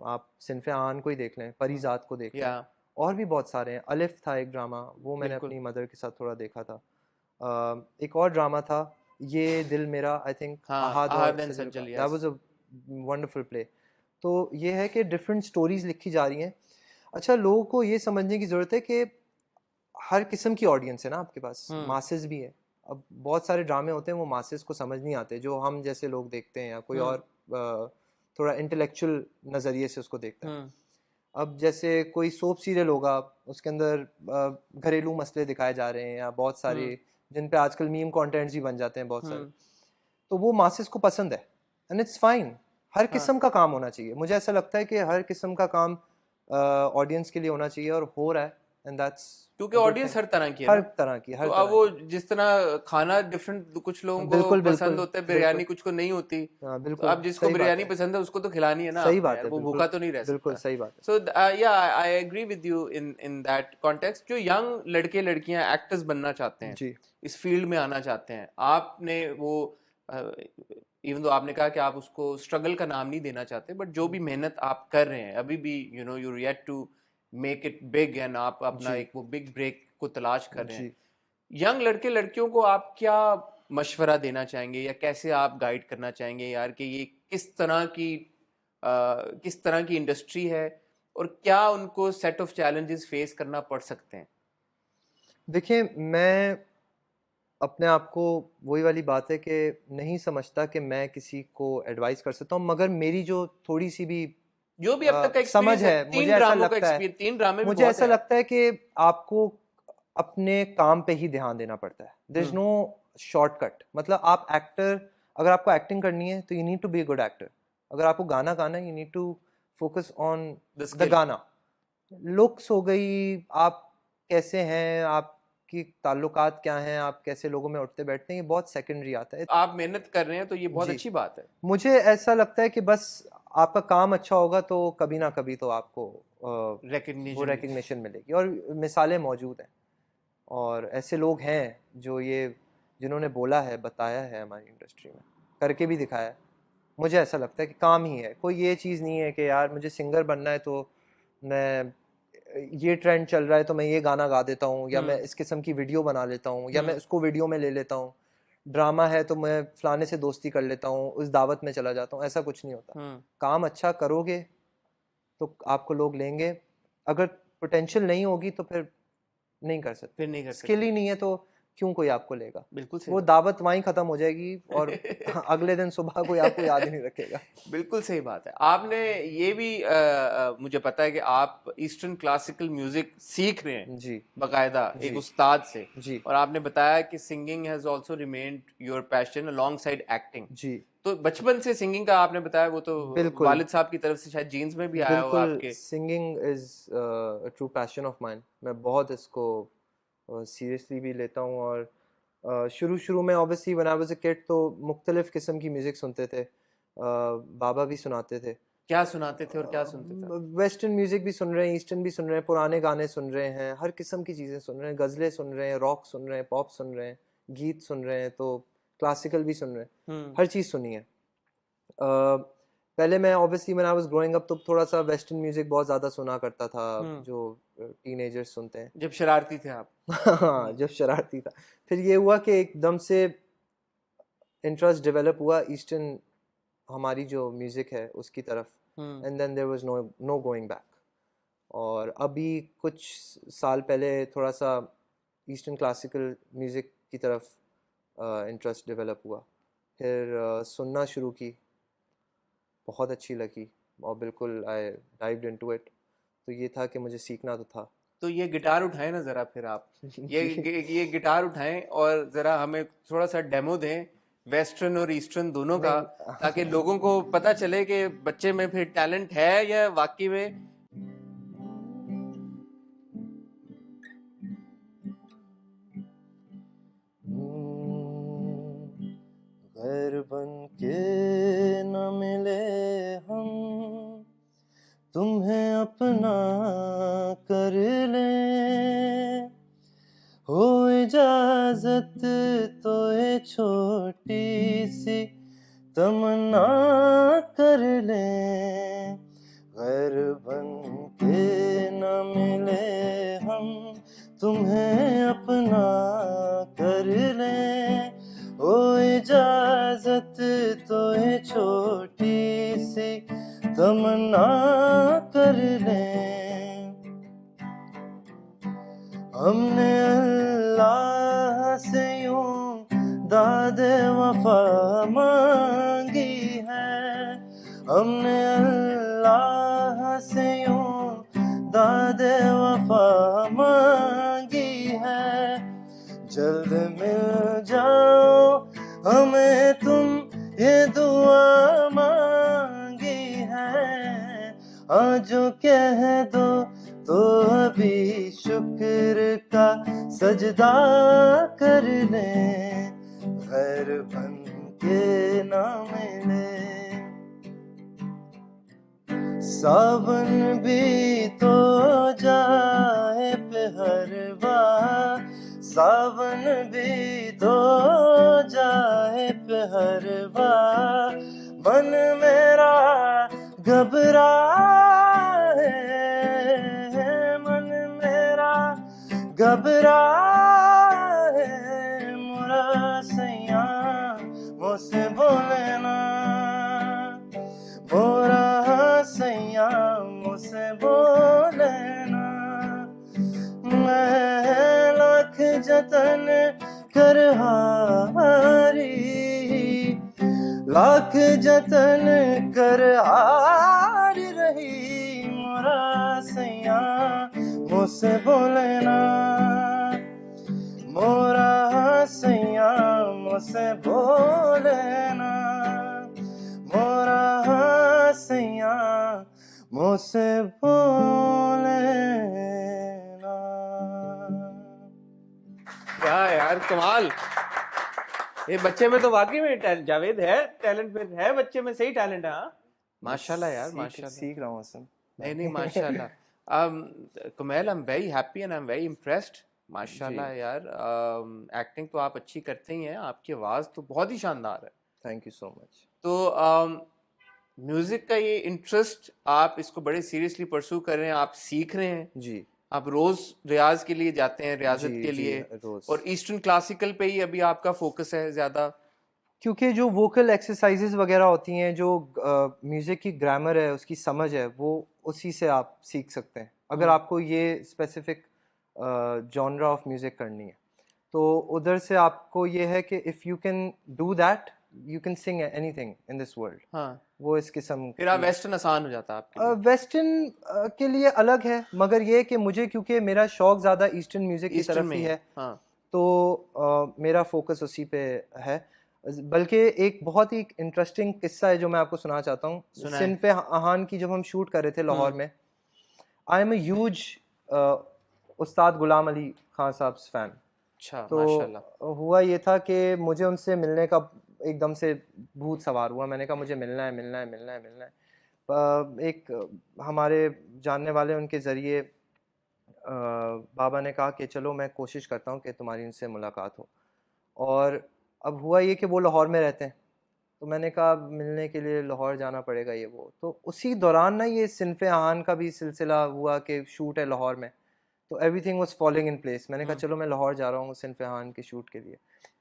[SPEAKER 1] आप सिनफे आन को ही देख लें, परिजात को देख लें,
[SPEAKER 2] या
[SPEAKER 1] और भी बहुत सारे हैं। अलिफ था एक ड्रामा, वो मैंने
[SPEAKER 2] बिल्कुल।
[SPEAKER 1] अपनी मदर के साथ थोड़ा देखा था। एक और ड्रामा था ये दिल मेरा, आई थिंक
[SPEAKER 2] हाँ,
[SPEAKER 1] अहाद और
[SPEAKER 2] आहद एंड
[SPEAKER 1] सजल का,
[SPEAKER 2] सज्जल,
[SPEAKER 1] that
[SPEAKER 2] yes.
[SPEAKER 1] Was a wonderful play. तो ये है कि डिफरेंट स्टोरीज लिखी जा रही हैं। अच्छा, लोगों को ये समझने की ज़रूरत है कि हर किस्म की ऑडियंस है ना आपके पास, मासेस भी है। अब बहुत सारे ड्रामे होते हैं वो मासेस को समझ नहीं आते, जो हम जैसे लोग देखते हैं या कोई और थोड़ा इंटेलेक्चुअल नज़रिए से उसको देखता है। अब जैसे कोई सोप सीरियल होगा, उसके अंदर घरेलू मसले दिखाए जा रहे हैं या बहुत सारे जिन पे आजकल मीम कंटेंट्स भी बन जाते हैं बहुत सारे, तो वो मासेस को पसंद है एंड इट्स फाइन। हर किस्म का काम होना चाहिए। मुझे ऐसा लगता है कि हर किस्म का काम ऑडियंस के लिए होना चाहिए और हो रहा है, एंड दैट्स
[SPEAKER 2] क्योंकि ऑडियंस हर तरह की है
[SPEAKER 1] हर
[SPEAKER 2] ना।
[SPEAKER 1] तरह की, हर
[SPEAKER 2] तो
[SPEAKER 1] तरह
[SPEAKER 2] अब वो
[SPEAKER 1] की।
[SPEAKER 2] जिस तरह खाना डिफरेंट, कुछ लोगों को
[SPEAKER 1] बिल्कुल
[SPEAKER 2] पसंद
[SPEAKER 1] बिल्कुल
[SPEAKER 2] होता है
[SPEAKER 1] बिल्कुल।
[SPEAKER 2] बिरयानी, कुछ को नहीं होती।
[SPEAKER 1] हाँ,
[SPEAKER 2] तो
[SPEAKER 1] बिल्कुल
[SPEAKER 2] अब जिसको
[SPEAKER 1] सही बात
[SPEAKER 2] बिरयानी
[SPEAKER 1] है।
[SPEAKER 2] पसंद है उसको तो खिलानी है ना
[SPEAKER 1] सही
[SPEAKER 2] आपने
[SPEAKER 1] बात
[SPEAKER 2] यार,
[SPEAKER 1] है,
[SPEAKER 2] वो
[SPEAKER 1] बिल्कुल
[SPEAKER 2] भूखा तो नहीं रह
[SPEAKER 1] बिल्कुल
[SPEAKER 2] सकता।
[SPEAKER 1] सही बात है।
[SPEAKER 2] सो या I agree with you in that context. जो यंग लड़के लड़कियां एक्टर्स बनना चाहते हैं,
[SPEAKER 1] जी
[SPEAKER 2] इस फील्ड में आना चाहते हैं, आपने वो इवन तो आपने कहा कि आप उसको स्ट्रगल का नाम नहीं देना चाहते, बट जो भी मेहनत आप कर रहे हैं अभी भी, you know you yet to make it big and आप अपना
[SPEAKER 1] जी
[SPEAKER 2] एक वो बिग ब्रेक को तलाश कर रहे हैं,
[SPEAKER 1] जी।
[SPEAKER 2] यंग लड़के लड़कियों को आप क्या मशवरा देना चाहेंगे या कैसे आप गाइड करना चाहेंगे यार कि ये किस तरह की इंडस्ट्री है और क्या उनको सेट ऑफ चैलेंजेस फेस करना पड़ सकते हैं?
[SPEAKER 1] देखिए, मैं अपने आप को, वही वाली बात है कि नहीं समझता कि मैं किसी को एडवाइस कर सकता हूँ, मगर मेरी जो थोड़ी सी भी
[SPEAKER 2] जो भी अब तक का
[SPEAKER 1] समझ
[SPEAKER 2] एक्सपीरियंस है,
[SPEAKER 1] है, मुझे ऐसा लगता है,
[SPEAKER 2] तीन ड्रामे भी
[SPEAKER 1] मुझे
[SPEAKER 2] बहुत
[SPEAKER 1] ऐसा
[SPEAKER 2] है यार।
[SPEAKER 1] लगता है कि आपको अपने काम पे ही ध्यान देना पड़ता है। There is no shortcut. मतलब आप एक्टर, अगर आपको एक्टिंग करनी है तो you need to be a good actor. अगर आपको गाना गाना है, you need to focus on
[SPEAKER 2] the
[SPEAKER 1] the
[SPEAKER 2] skill.
[SPEAKER 1] गाना। लुक्स हो गई, आप कैसे हैं, आपकी ताल्लुकात क्या हैं, आप कैसे लोगों में उठते बैठते हैं, ये बहुत सेकेंडरी आता है।
[SPEAKER 2] आप मेहनत कर रहे हैं तो ये बहुत
[SPEAKER 1] जी,
[SPEAKER 2] अच्छी बात है।
[SPEAKER 1] मुझे ऐसा लगता है कि बस आपका काम अच्छा होगा तो कभी ना कभी तो आपको वो
[SPEAKER 2] रिकग्निशन।
[SPEAKER 1] रिकग्निशन मिलेगी, और मिसालें मौजूद हैं और ऐसे लोग हैं जो ये, जिन्होंने बोला है, बताया है हमारी इंडस्ट्री में, करके भी दिखाया है। मुझे ऐसा लगता है कि काम ही है, कोई ये चीज़ नहीं है कि यार मुझे सिंगर बनना है तो मैं, ये ट्रेंड चल रहा है तो मैं ये गाना गा देता हूँ, या मैं इस किस्म की वीडियो बना लेता हूँ, या मैं उसको वीडियो में ले लेता हूँ। ड्रामा है तो मैं फलाने से दोस्ती कर लेता हूँ, उस दावत में चला जाता हूँ। ऐसा कुछ नहीं होता। काम अच्छा करोगे तो आपको लोग लेंगे। अगर पोटेंशियल नहीं होगी तो फिर नहीं कर सकते।
[SPEAKER 2] फिर नहीं कर
[SPEAKER 1] स्किल
[SPEAKER 2] सकते।
[SPEAKER 1] ही नहीं है तो क्यों कोई आपको लेगा।
[SPEAKER 2] बिल्कुल सही
[SPEAKER 1] वो
[SPEAKER 2] बात।
[SPEAKER 1] दावत वहीं खत्म हो जाएगी और अगले दिन सुबह कोई आपको याद ही नहीं रखेगा।
[SPEAKER 2] बिल्कुल सही बात है। आपने ये भी मुझे पता है कि आप ईस्टर्न क्लासिकल म्यूजिक सीख रहे हैं
[SPEAKER 1] जी
[SPEAKER 2] बकायदा एक
[SPEAKER 1] जी
[SPEAKER 2] उस्ताद से,
[SPEAKER 1] जी
[SPEAKER 2] और आपने बताया कि singing has also remained your passion alongside acting.
[SPEAKER 1] जी।
[SPEAKER 2] तो बचपन से सिंगिंग का आपने बताया, वो तो
[SPEAKER 1] बिल्कुल
[SPEAKER 2] वालिद साहब की तरफ से शायद जीन्स में भी आया हो
[SPEAKER 1] बिल्कुल।
[SPEAKER 2] आपके।
[SPEAKER 1] Singing is a true passion of mine. मैं बहुत इसको सीरियसली भी लेता हूँ, और शुरू शुरू में obviously when I was a kid तो मुख्तलिफ किस्म की म्यूज़िक सुनते थे। बाबा भी सुनाते थे।
[SPEAKER 2] क्या सुनाते थे और क्या सुनते थे?
[SPEAKER 1] वेस्टर्न म्यूजिक भी सुन रहे हैं, ईस्टर्न भी सुन रहे हैं, पुराने गाने सुन रहे हैं, हर किस्म की चीज़ें सुन रहे हैं, गज़लें सुन रहे हैं, रॉक सुन रहे हैं, पॉप सुन रहे हैं, गीत सुन रहे हैं, तो क्लासिकल भी सुन रहे हैं, हर चीज़ सुनी है। पहले मैं obviously when I was growing up तो थोड़ा सा वेस्टर्न म्यूजिक बहुत ज़्यादा सुना करता था, जो टीनेजर्स सुनते हैं।
[SPEAKER 2] जब शरारती थे आप।
[SPEAKER 1] हाँ, जब शरारती था। फिर ये हुआ कि एकदम से इंटरेस्ट डेवलप हुआ ईस्टर्न, हमारी जो म्यूज़िक है उसकी तरफ, and then there was no going back. और अभी कुछ साल पहले थोड़ा सा ईस्टर्न क्लासिकल म्यूज़िक की तरफ इंटरेस्ट डेवलप हुआ। फिर सुनना शुरू की, बहुत अच्छी लगी, और बिल्कुल आई डाइव्ड इनटू इट। तो ये था कि मुझे सीखना तो था।
[SPEAKER 2] तो ये गिटार उठाएं ना जरा फिर आप,
[SPEAKER 1] जी
[SPEAKER 2] ये गिटार उठाएं और जरा हमें थोड़ा सा डेमो दें वेस्टर्न और ईस्टर्न दोनों का, ताकि
[SPEAKER 1] नहीं।
[SPEAKER 2] लोगों को पता चले कि बच्चे में फिर टैलेंट है या वाकई में।
[SPEAKER 1] घर बन के न मिले हम, तुम्हें अपना कर लें, हो इजाजत तो ये छोटी सी तमन्ना कर लें। घर बन के न मिले हम, तुम्हें अपना कर लें, ओ इजाजत तो ये छोटी सी तमन्ना कर लें। हमने अल्लाह से यूं दादे वफा मांगी है, हमने अल्लाह से यूं दादे वफा मांगी है। जल्द मिल जाओ हमें तुम, ये दुआ मांगी है। आज जो कह दो तो अभी शुक्र का सजदा कर लें, गैर बन के ना मिले। सावन भी तो जाए पे हर बार, सावन भी तो जाए पे हर बार, मन मेरा घबराए, मन मेरा घबराए। मोरा सैया मुझसे बोले ना, मोरा सैया मुझसे बोले ना। मैं लाख जतन कर हारी, लाख जतन कर हार रही। मोरा सैया मुझसे बोले ना, मोरा सैया मुझसे बोले ना, मोरा सैया मुझसे बोले ना।
[SPEAKER 2] क्या यार, कमाल। ये बच्चे में तो वाकई में जावेद है, टैलेंट में है, बच्चे में सही टैलेंट है। हाँ, माशाल्लाह यार, माशाल्लाह।
[SPEAKER 1] सीख रहा हूँ हसन।
[SPEAKER 2] नहीं माशाल्लाह। Kumail, I am very happy and I am very impressed. माशाल्लाह यार, एक्टिंग तो आप अच्छी करते ही हैं, आपकी आवाज़ तो बहुत ही शानदार है।
[SPEAKER 1] Thank you so much.
[SPEAKER 2] तो म्यूजिक का ये इंटरेस्ट, आप इसको बड़े सीरियसली परस्यू कर रहे हैं, आप सीख रहे हैं
[SPEAKER 1] जी।
[SPEAKER 2] आप रोज रियाज के लिए जाते हैं, रियाजत
[SPEAKER 1] जी,
[SPEAKER 2] के
[SPEAKER 1] जी,
[SPEAKER 2] लिए,
[SPEAKER 1] रोज।
[SPEAKER 2] और ईस्टर्न क्लासिकल पे ही अभी आपका फोकस है ज्यादा?
[SPEAKER 1] क्योंकि जो वोकल एक्सरसाइजेस वगैरह होती हैं, जो म्यूज़िक की ग्रामर है, उसकी समझ है, वो उसी से आप सीख सकते हैं। अगर आपको ये स्पेसिफिक जॉनरा ऑफ म्यूज़िक करनी है, तो उधर से आपको ये है कि if you can do that, you can sing anything in this world.
[SPEAKER 2] हाँ,
[SPEAKER 1] वो इस किस्म
[SPEAKER 2] फिर आप वेस्टर्न आसान हो जाता है आपके लिए।
[SPEAKER 1] वेस्टर्न के लिए अलग है, मगर ये कि मुझे, क्योंकि मेरा शौक ज़्यादा ईस्टर्न म्यूज़िक की
[SPEAKER 2] ईस्टर्न
[SPEAKER 1] तरफ
[SPEAKER 2] में
[SPEAKER 1] ही
[SPEAKER 2] ही,
[SPEAKER 1] है,
[SPEAKER 2] हाँ।
[SPEAKER 1] तो मेरा फोकस उसी पे है। बल्कि एक बहुत ही इंटरेस्टिंग किस्सा है जो मैं आपको सुनाना चाहता हूँ।
[SPEAKER 2] सुनाएं।
[SPEAKER 1] सिनफे आहान की जब हम शूट कर रहे थे लाहौर में, I M a huge Ustad Ghulam Ali Khan साहब फैन।
[SPEAKER 2] अच्छा,
[SPEAKER 1] तो
[SPEAKER 2] माशाल्लाह।
[SPEAKER 1] हुआ ये था कि मुझे उनसे मिलने का एकदम से भूत सवार हुआ। मैंने कहा मुझे मिलना है, मिलना है, मिलना है, मिलना है। एक हमारे जानने वाले उनके ज़रिए बाबा ने कहा कि चलो मैं कोशिश करता हूँ कि तुम्हारी उनसे मुलाकात हो। और अब हुआ ये कि वो लाहौर में रहते हैं, तो मैंने कहा मिलने के लिए लाहौर जाना पड़ेगा ये वो। तो उसी दौरान ना ये सिनफ़े आहान का भी सिलसिला हुआ कि शूट है लाहौर में, तो everything was falling in place. मैंने कहा चलो मैं लाहौर जा रहा हूँ सिनफ़े आहान के शूट के लिए,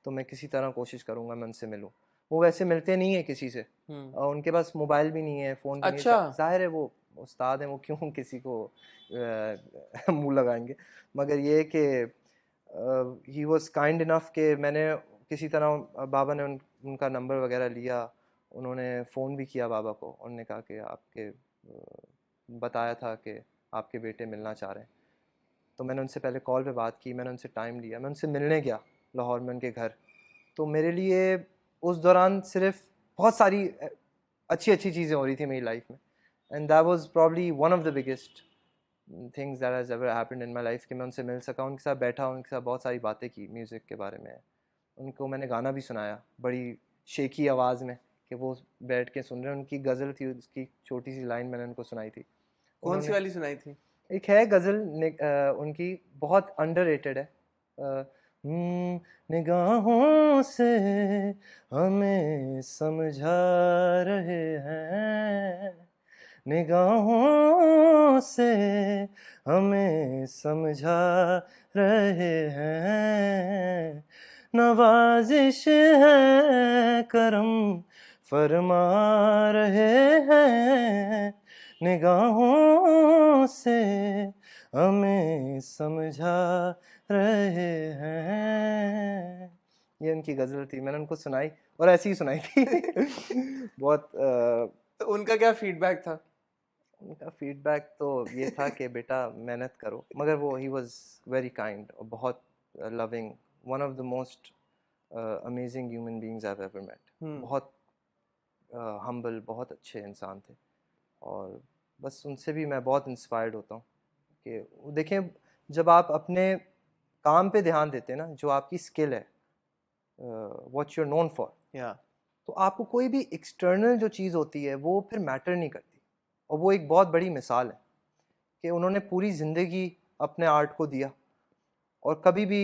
[SPEAKER 1] तो मैं किसी तरह कोशिश करूँगा मैं उनसे मिलूँ। वो वैसे मिलते नहीं है किसी से, और उनके पास मोबाइल भी नहीं है, फ़ोन भी नहीं
[SPEAKER 2] अच्छा।
[SPEAKER 1] है। ज़ाहिर है वो उस्ताद हैं, वो क्यों किसी को मुँह लगाएंगे। मगर ये कि ही वाज काइंड इनफ कि मैंने किसी तरह बाबा ने उनका नंबर वगैरह लिया। उन्होंने फ़ोन भी किया बाबा को, उन्होंने कहा कि आपके बताया था कि आपके बेटे मिलना चाह रहे हैं। तो मैंने उनसे पहले कॉल पे बात की, मैंने उनसे टाइम लिया, मैं उनसे मिलने गया लाहौर में उनके घर। तो मेरे लिए उस दौरान सिर्फ बहुत सारी अच्छी अच्छी चीज़ें हो रही थी मेरी लाइफ में, and that was probably one of the biggest things that has ever happened in my life कि मैं उनसे मिल सका, उनके साथ बैठा, उनके साथ बहुत सारी बातें की म्यूज़िक के बारे में। उनको मैंने गाना भी सुनाया बड़ी शेकी आवाज़ में कि वो बैठ के सुन रहे हैं। उनकी गज़ल थी, उसकी छोटी सी लाइन मैंने उनको सुनाई थी।
[SPEAKER 2] कौन सी वाली सुनाई थी?
[SPEAKER 1] एक है गज़ल उनकी, बहुत अंडररेटेड है। निगाहों से हमें समझा रहे हैं, निगाहों से हमें समझा रहे हैं, नवाजिश है करम फरमा रहे हैं निगाहों से, हमें समझा रहे हैं। ये उनकी गजल थी, मैंने उनको सुनाई और ऐसी ही सुनाई थी। बहुत
[SPEAKER 2] तो उनका क्या फीडबैक था?
[SPEAKER 1] उनका फीडबैक तो ये था कि बेटा मेहनत करो, मगर वो ही वॉज वेरी काइंड और बहुत loving, one of the most amazing human beings I have ever met. बहुत हम्बल, बहुत अच्छे इंसान थे और बस उनसे भी मैं बहुत इंस्पायर्ड होता हूँ कि देखें, जब आप अपने काम पे ध्यान देते हैं ना, जो आपकी स्किल है, what you are known for, तो आपको कोई भी एक्सटर्नल जो चीज़ होती है वो फिर मैटर नहीं करती। और वो एक बहुत बड़ी मिसाल है कि उन्होंने पूरी ज़िंदगी अपने आर्ट को दिया और कभी भी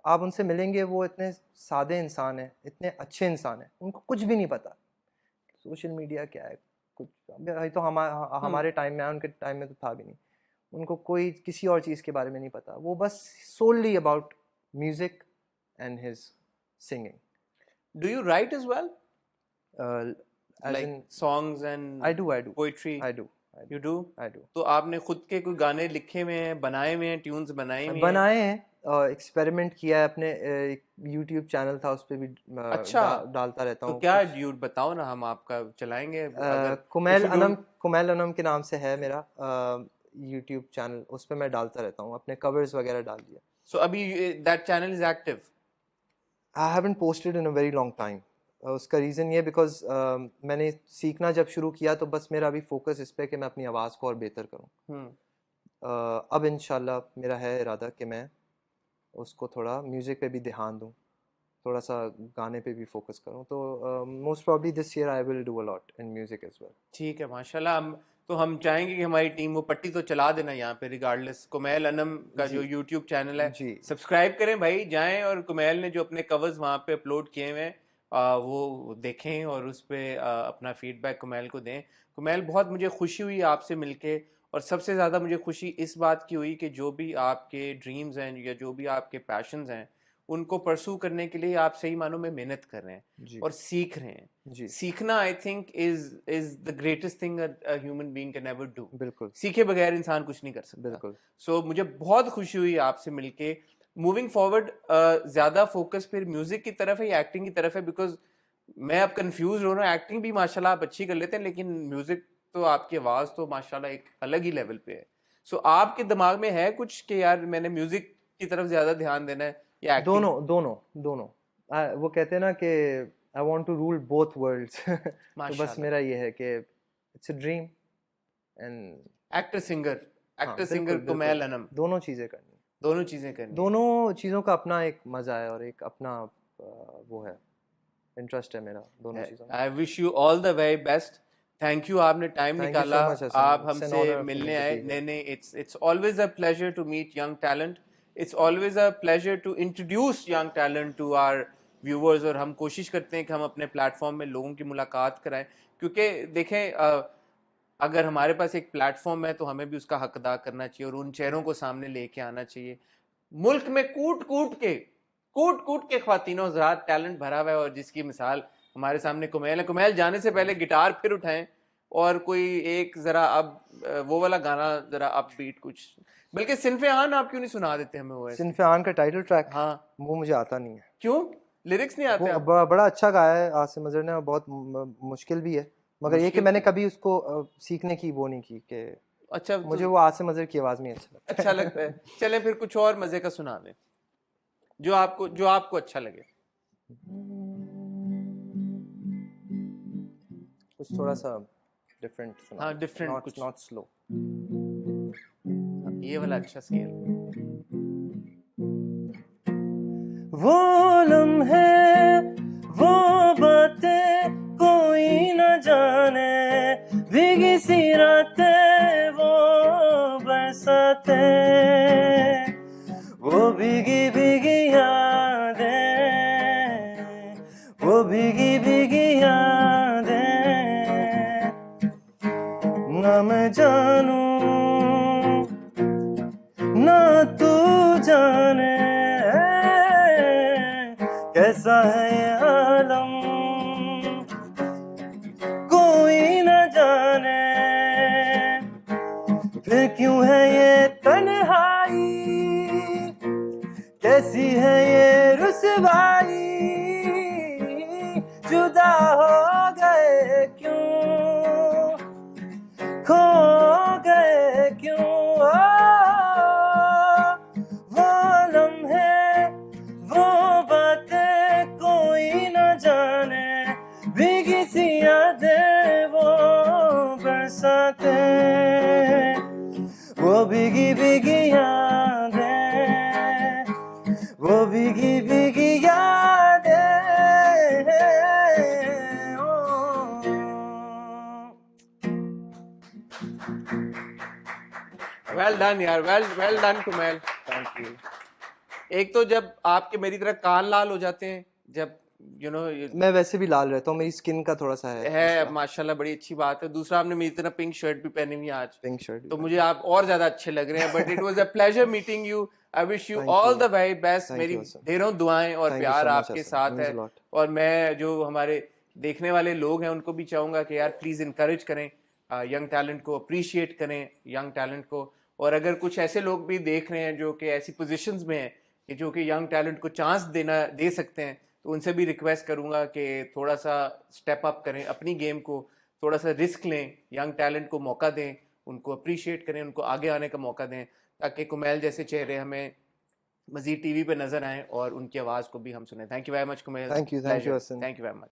[SPEAKER 1] आप उनसे मिलेंगे, वो इतने सादे इंसान हैं, इतने अच्छे इंसान हैं, उनको कुछ भी नहीं पता सोशल मीडिया क्या है, कुछ अभी तो हमारे टाइम में आया, उनके टाइम में तो था भी नहीं। उनको कोई किसी और चीज़ के बारे में नहीं पता, वो बस solely about music and his singing.
[SPEAKER 2] Do you write as well?
[SPEAKER 1] As
[SPEAKER 2] Like
[SPEAKER 1] in,
[SPEAKER 2] songs and
[SPEAKER 1] I do
[SPEAKER 2] poetry?
[SPEAKER 1] I do
[SPEAKER 2] You do?
[SPEAKER 1] I do
[SPEAKER 2] तो आपने खुद के कोई गाने लिखे हुए हैं, बनाए हुए हैं, ट्यून्स बनाई हुई हैं?
[SPEAKER 1] बनाए हैं, एक्सपेरिमेंट किया है अपने, एक यूट्यूब चैनल था, उस पे भी
[SPEAKER 2] अच्छा,
[SPEAKER 1] डालता रहता
[SPEAKER 2] तो
[SPEAKER 1] हूँ
[SPEAKER 2] क्या
[SPEAKER 1] कुछ।
[SPEAKER 2] ड्यूट बताओ ना, हम आपका चलाएंगे अगर
[SPEAKER 1] Kumail
[SPEAKER 2] if you
[SPEAKER 1] Anam,
[SPEAKER 2] don't-
[SPEAKER 1] Kumail Anam के नाम से है मेरा यूट्यूब चैनल, उस पे मैं डालता रहता हूँ, अपने कवर्स वगैरह डाल दिया।
[SPEAKER 2] So अभी that channel is active?
[SPEAKER 1] I haven't posted in a very long time. उसका रीज़न ये बिकॉज मैंने सीखना जब शुरू किया तो बस मेरा अभी फोकस इस पे कि मैं अपनी आवाज़ को और बेहतर करूँ। अब इंशाल्लाह मेरा है इरादा कि मैं उसको थोड़ा म्यूज़िक पे भी ध्यान दूँ, थोड़ा सा गाने पे भी फोकस करूँ, तो most probably this year I will do a lot in music as well.
[SPEAKER 2] ठीक है, माशाल्लाह। हम चाहेंगे कि हमारी टीम वो पट्टी तो चला देना यहाँ पे रिगार्डलेस। कुमैल अनम का जो यूट्यूब चैनल है,
[SPEAKER 1] जी
[SPEAKER 2] सब्सक्राइब करें भाई, जाएं और कुमैल ने जो अपने कवर्स वहाँ पे अपलोड किए हुए हैं वो देखें और उस पर अपना फीडबैक कुमैल को दें। कुमैल, बहुत मुझे खुशी हुई आपसे मिलके, और सबसे ज़्यादा मुझे खुशी इस बात की हुई कि जो भी आपके ड्रीम्स हैं या जो भी आपके पैशंस हैं, उनको परसू करने के लिए आप सही मानों में मेहनत कर रहे हैं और सीख रहे हैं।
[SPEAKER 1] जी
[SPEAKER 2] सीखना I think is the greatest thing a human being can ever do.
[SPEAKER 1] बिल्कुल
[SPEAKER 2] सीखे बगैर इंसान कुछ नहीं कर सकता।
[SPEAKER 1] बिल्कुल।
[SPEAKER 2] सो मुझे बहुत खुशी हुई आपसे मिलके। मूविंग फॉरवर्ड ज्यादा फोकस फिर म्यूजिक की तरफ है या एक्टिंग की तरफ है? बिकॉज मैं अब कंफ्यूज हो रहा हूँ। एक्टिंग भी माशाल्लाह आप अच्छी कर लेते हैं, लेकिन म्यूजिक तो आपकी आवाज तो माशाल्लाह एक अलग ही लेवल पे है। सो आपके दिमाग में है कुछ कि यार मैंने म्यूजिक की तरफ ज्यादा ध्यान देना है या एक्टिंग?
[SPEAKER 1] दोनों दोनों दोनों। वो कहते हैं ना कि I want to rule both worlds. तो बस
[SPEAKER 2] माशाल्लाह।
[SPEAKER 1] मेरा ये है कि it's a dream and
[SPEAKER 2] actor singer,
[SPEAKER 1] हाँ
[SPEAKER 2] एक्टर सिंगर
[SPEAKER 1] बिल्कुल
[SPEAKER 2] कुमैल
[SPEAKER 1] बिल्कुल,
[SPEAKER 2] अनम,
[SPEAKER 1] दोनों चीज़ें करनी,
[SPEAKER 2] दोनों चीजें करनी है।
[SPEAKER 1] दोनों चीज़ों का अपना एक मज़ा है और एक अपना वो है, इंटरेस्ट है मेरा दोनों चीज़ों में।
[SPEAKER 2] I wish you all the very best. Thank you, आपने टाइम
[SPEAKER 1] थैंक यू
[SPEAKER 2] निकाला,
[SPEAKER 1] सो मच हसन,
[SPEAKER 2] आप
[SPEAKER 1] इट्स एन
[SPEAKER 2] हमसे
[SPEAKER 1] ऑनर फॉर मी
[SPEAKER 2] मिलने
[SPEAKER 1] टू
[SPEAKER 2] आए।
[SPEAKER 1] बी
[SPEAKER 2] नहीं
[SPEAKER 1] हियर।
[SPEAKER 2] नहीं, it's always a pleasure to meet young talent. It's always a pleasure to introduce young talent to our viewers. और हम कोशिश करते हैं कि हम अपने प्लेटफॉर्म में लोगों की मुलाकात कराएं, क्योंकि देखें अगर हमारे पास एक प्लेटफॉर्म है तो हमें भी उसका हक अदा करना चाहिए और उन चेहरों को सामने लेके आना चाहिए। मुल्क में कूट कूट के ख्वातीनों हज़रात टैलेंट भरा हुआ है, और जिसकी मिसाल हमारे सामने कुमैल है। कुमैल, जाने से पहले गिटार फिर उठाएं और कोई एक जरा अब वो वाला गाना, जरा अप बीट कुछ, बल्कि सिनफे आन आप क्यों नहीं सुना देते हमें वो ऐसे?
[SPEAKER 1] सिनफ़े आन का टाइटल ट्रैक,
[SPEAKER 2] हाँ,
[SPEAKER 1] वो मुझे आता नहीं है।
[SPEAKER 2] क्यों लिरिक्स नहीं आते
[SPEAKER 1] वो
[SPEAKER 2] आपको?
[SPEAKER 1] बड़ा अच्छा गाया है आसिम अजहर ने और बहुत मुश्किल भी है, मगर ये कि
[SPEAKER 2] मुश्किल
[SPEAKER 1] मैंने कभी उसको सीखने की वो नहीं की कि
[SPEAKER 2] अच्छा, तो
[SPEAKER 1] मुझे वो आसिम अजहर की आवाज़ में अच्छा लगता
[SPEAKER 2] अच्छा
[SPEAKER 1] है।
[SPEAKER 2] लगता है। चलें फिर कुछ और मजे का सुना दें जो आपको अच्छा लगे।
[SPEAKER 1] कुछ थोड़ा सा डिफरेंट सुना,
[SPEAKER 2] हाँ, डिफरेंट कुछ।
[SPEAKER 1] Not slow.
[SPEAKER 2] ये वाला अच्छा स्केल।
[SPEAKER 1] वो लम्हे, वो बातें कोई न जाने, भीगी सी रातें, वो बरसातें, वो भीगी भीगी यादें, वो भीगी भीगी यादें, न मैं जानूं ना तू जाने कैसा है ये आलम, फिर क्यों है ये तन्हाई, कैसी है ये रुसवाई, जुदा हो गए क्यों, खो गए क्यों। वो लम्हे, वो बातें कोई न जाने, भीगी सी यादें वो बरसाते, वो भीगी भीगी यादें, वो भीगी भीगी यादें।
[SPEAKER 2] वेल डन यार, well done Kumail.
[SPEAKER 1] Thank you.
[SPEAKER 2] एक तो जब आपके मेरी तरह कान लाल हो जाते हैं, जब
[SPEAKER 1] मैं वैसे भी लाल रहता हूँ, मेरी स्किन का थोड़ा सा है
[SPEAKER 2] माशाल्लाह, बड़ी अच्छी बात है। दूसरा, आपने मेरी तरह पिंक शर्ट भी पहनी हुई है आज,
[SPEAKER 1] पिंक शर्ट,
[SPEAKER 2] तो मुझे आप और ज्यादा अच्छे लग रहे हैं। But it was a pleasure meeting you. I wish you all the very best. मेरी दे रहा हूँ दुआएं और प्यार आपके साथ है। और मैं जो हमारे देखने वाले लोग हैं उनको भी चाहूंगा कि यार प्लीज इंकरेज करें यंग टैलेंट को, अप्रिशिएट करें यंग टैलेंट को। और अगर कुछ ऐसे लोग भी देख रहे हैं जो कि ऐसी पोजीशंस में हैं कि जो कि यंग टैलेंट को चांस दे सकते हैं, तो उनसे भी रिक्वेस्ट करूंगा कि थोड़ा सा स्टेप अप करें अपनी गेम को, थोड़ा सा रिस्क लें, यंग टैलेंट को मौका दें, उनको अप्रिशिएट करें, उनको आगे आने का मौका दें, ताकि कुमैल जैसे चेहरे हमें मजीद टीवी पे नजर आएं और उनकी आवाज़ को भी हम सुने। Thank you very much Kumail.
[SPEAKER 1] Thank you
[SPEAKER 2] pleasure.
[SPEAKER 1] Hasan.
[SPEAKER 2] Thank you very much.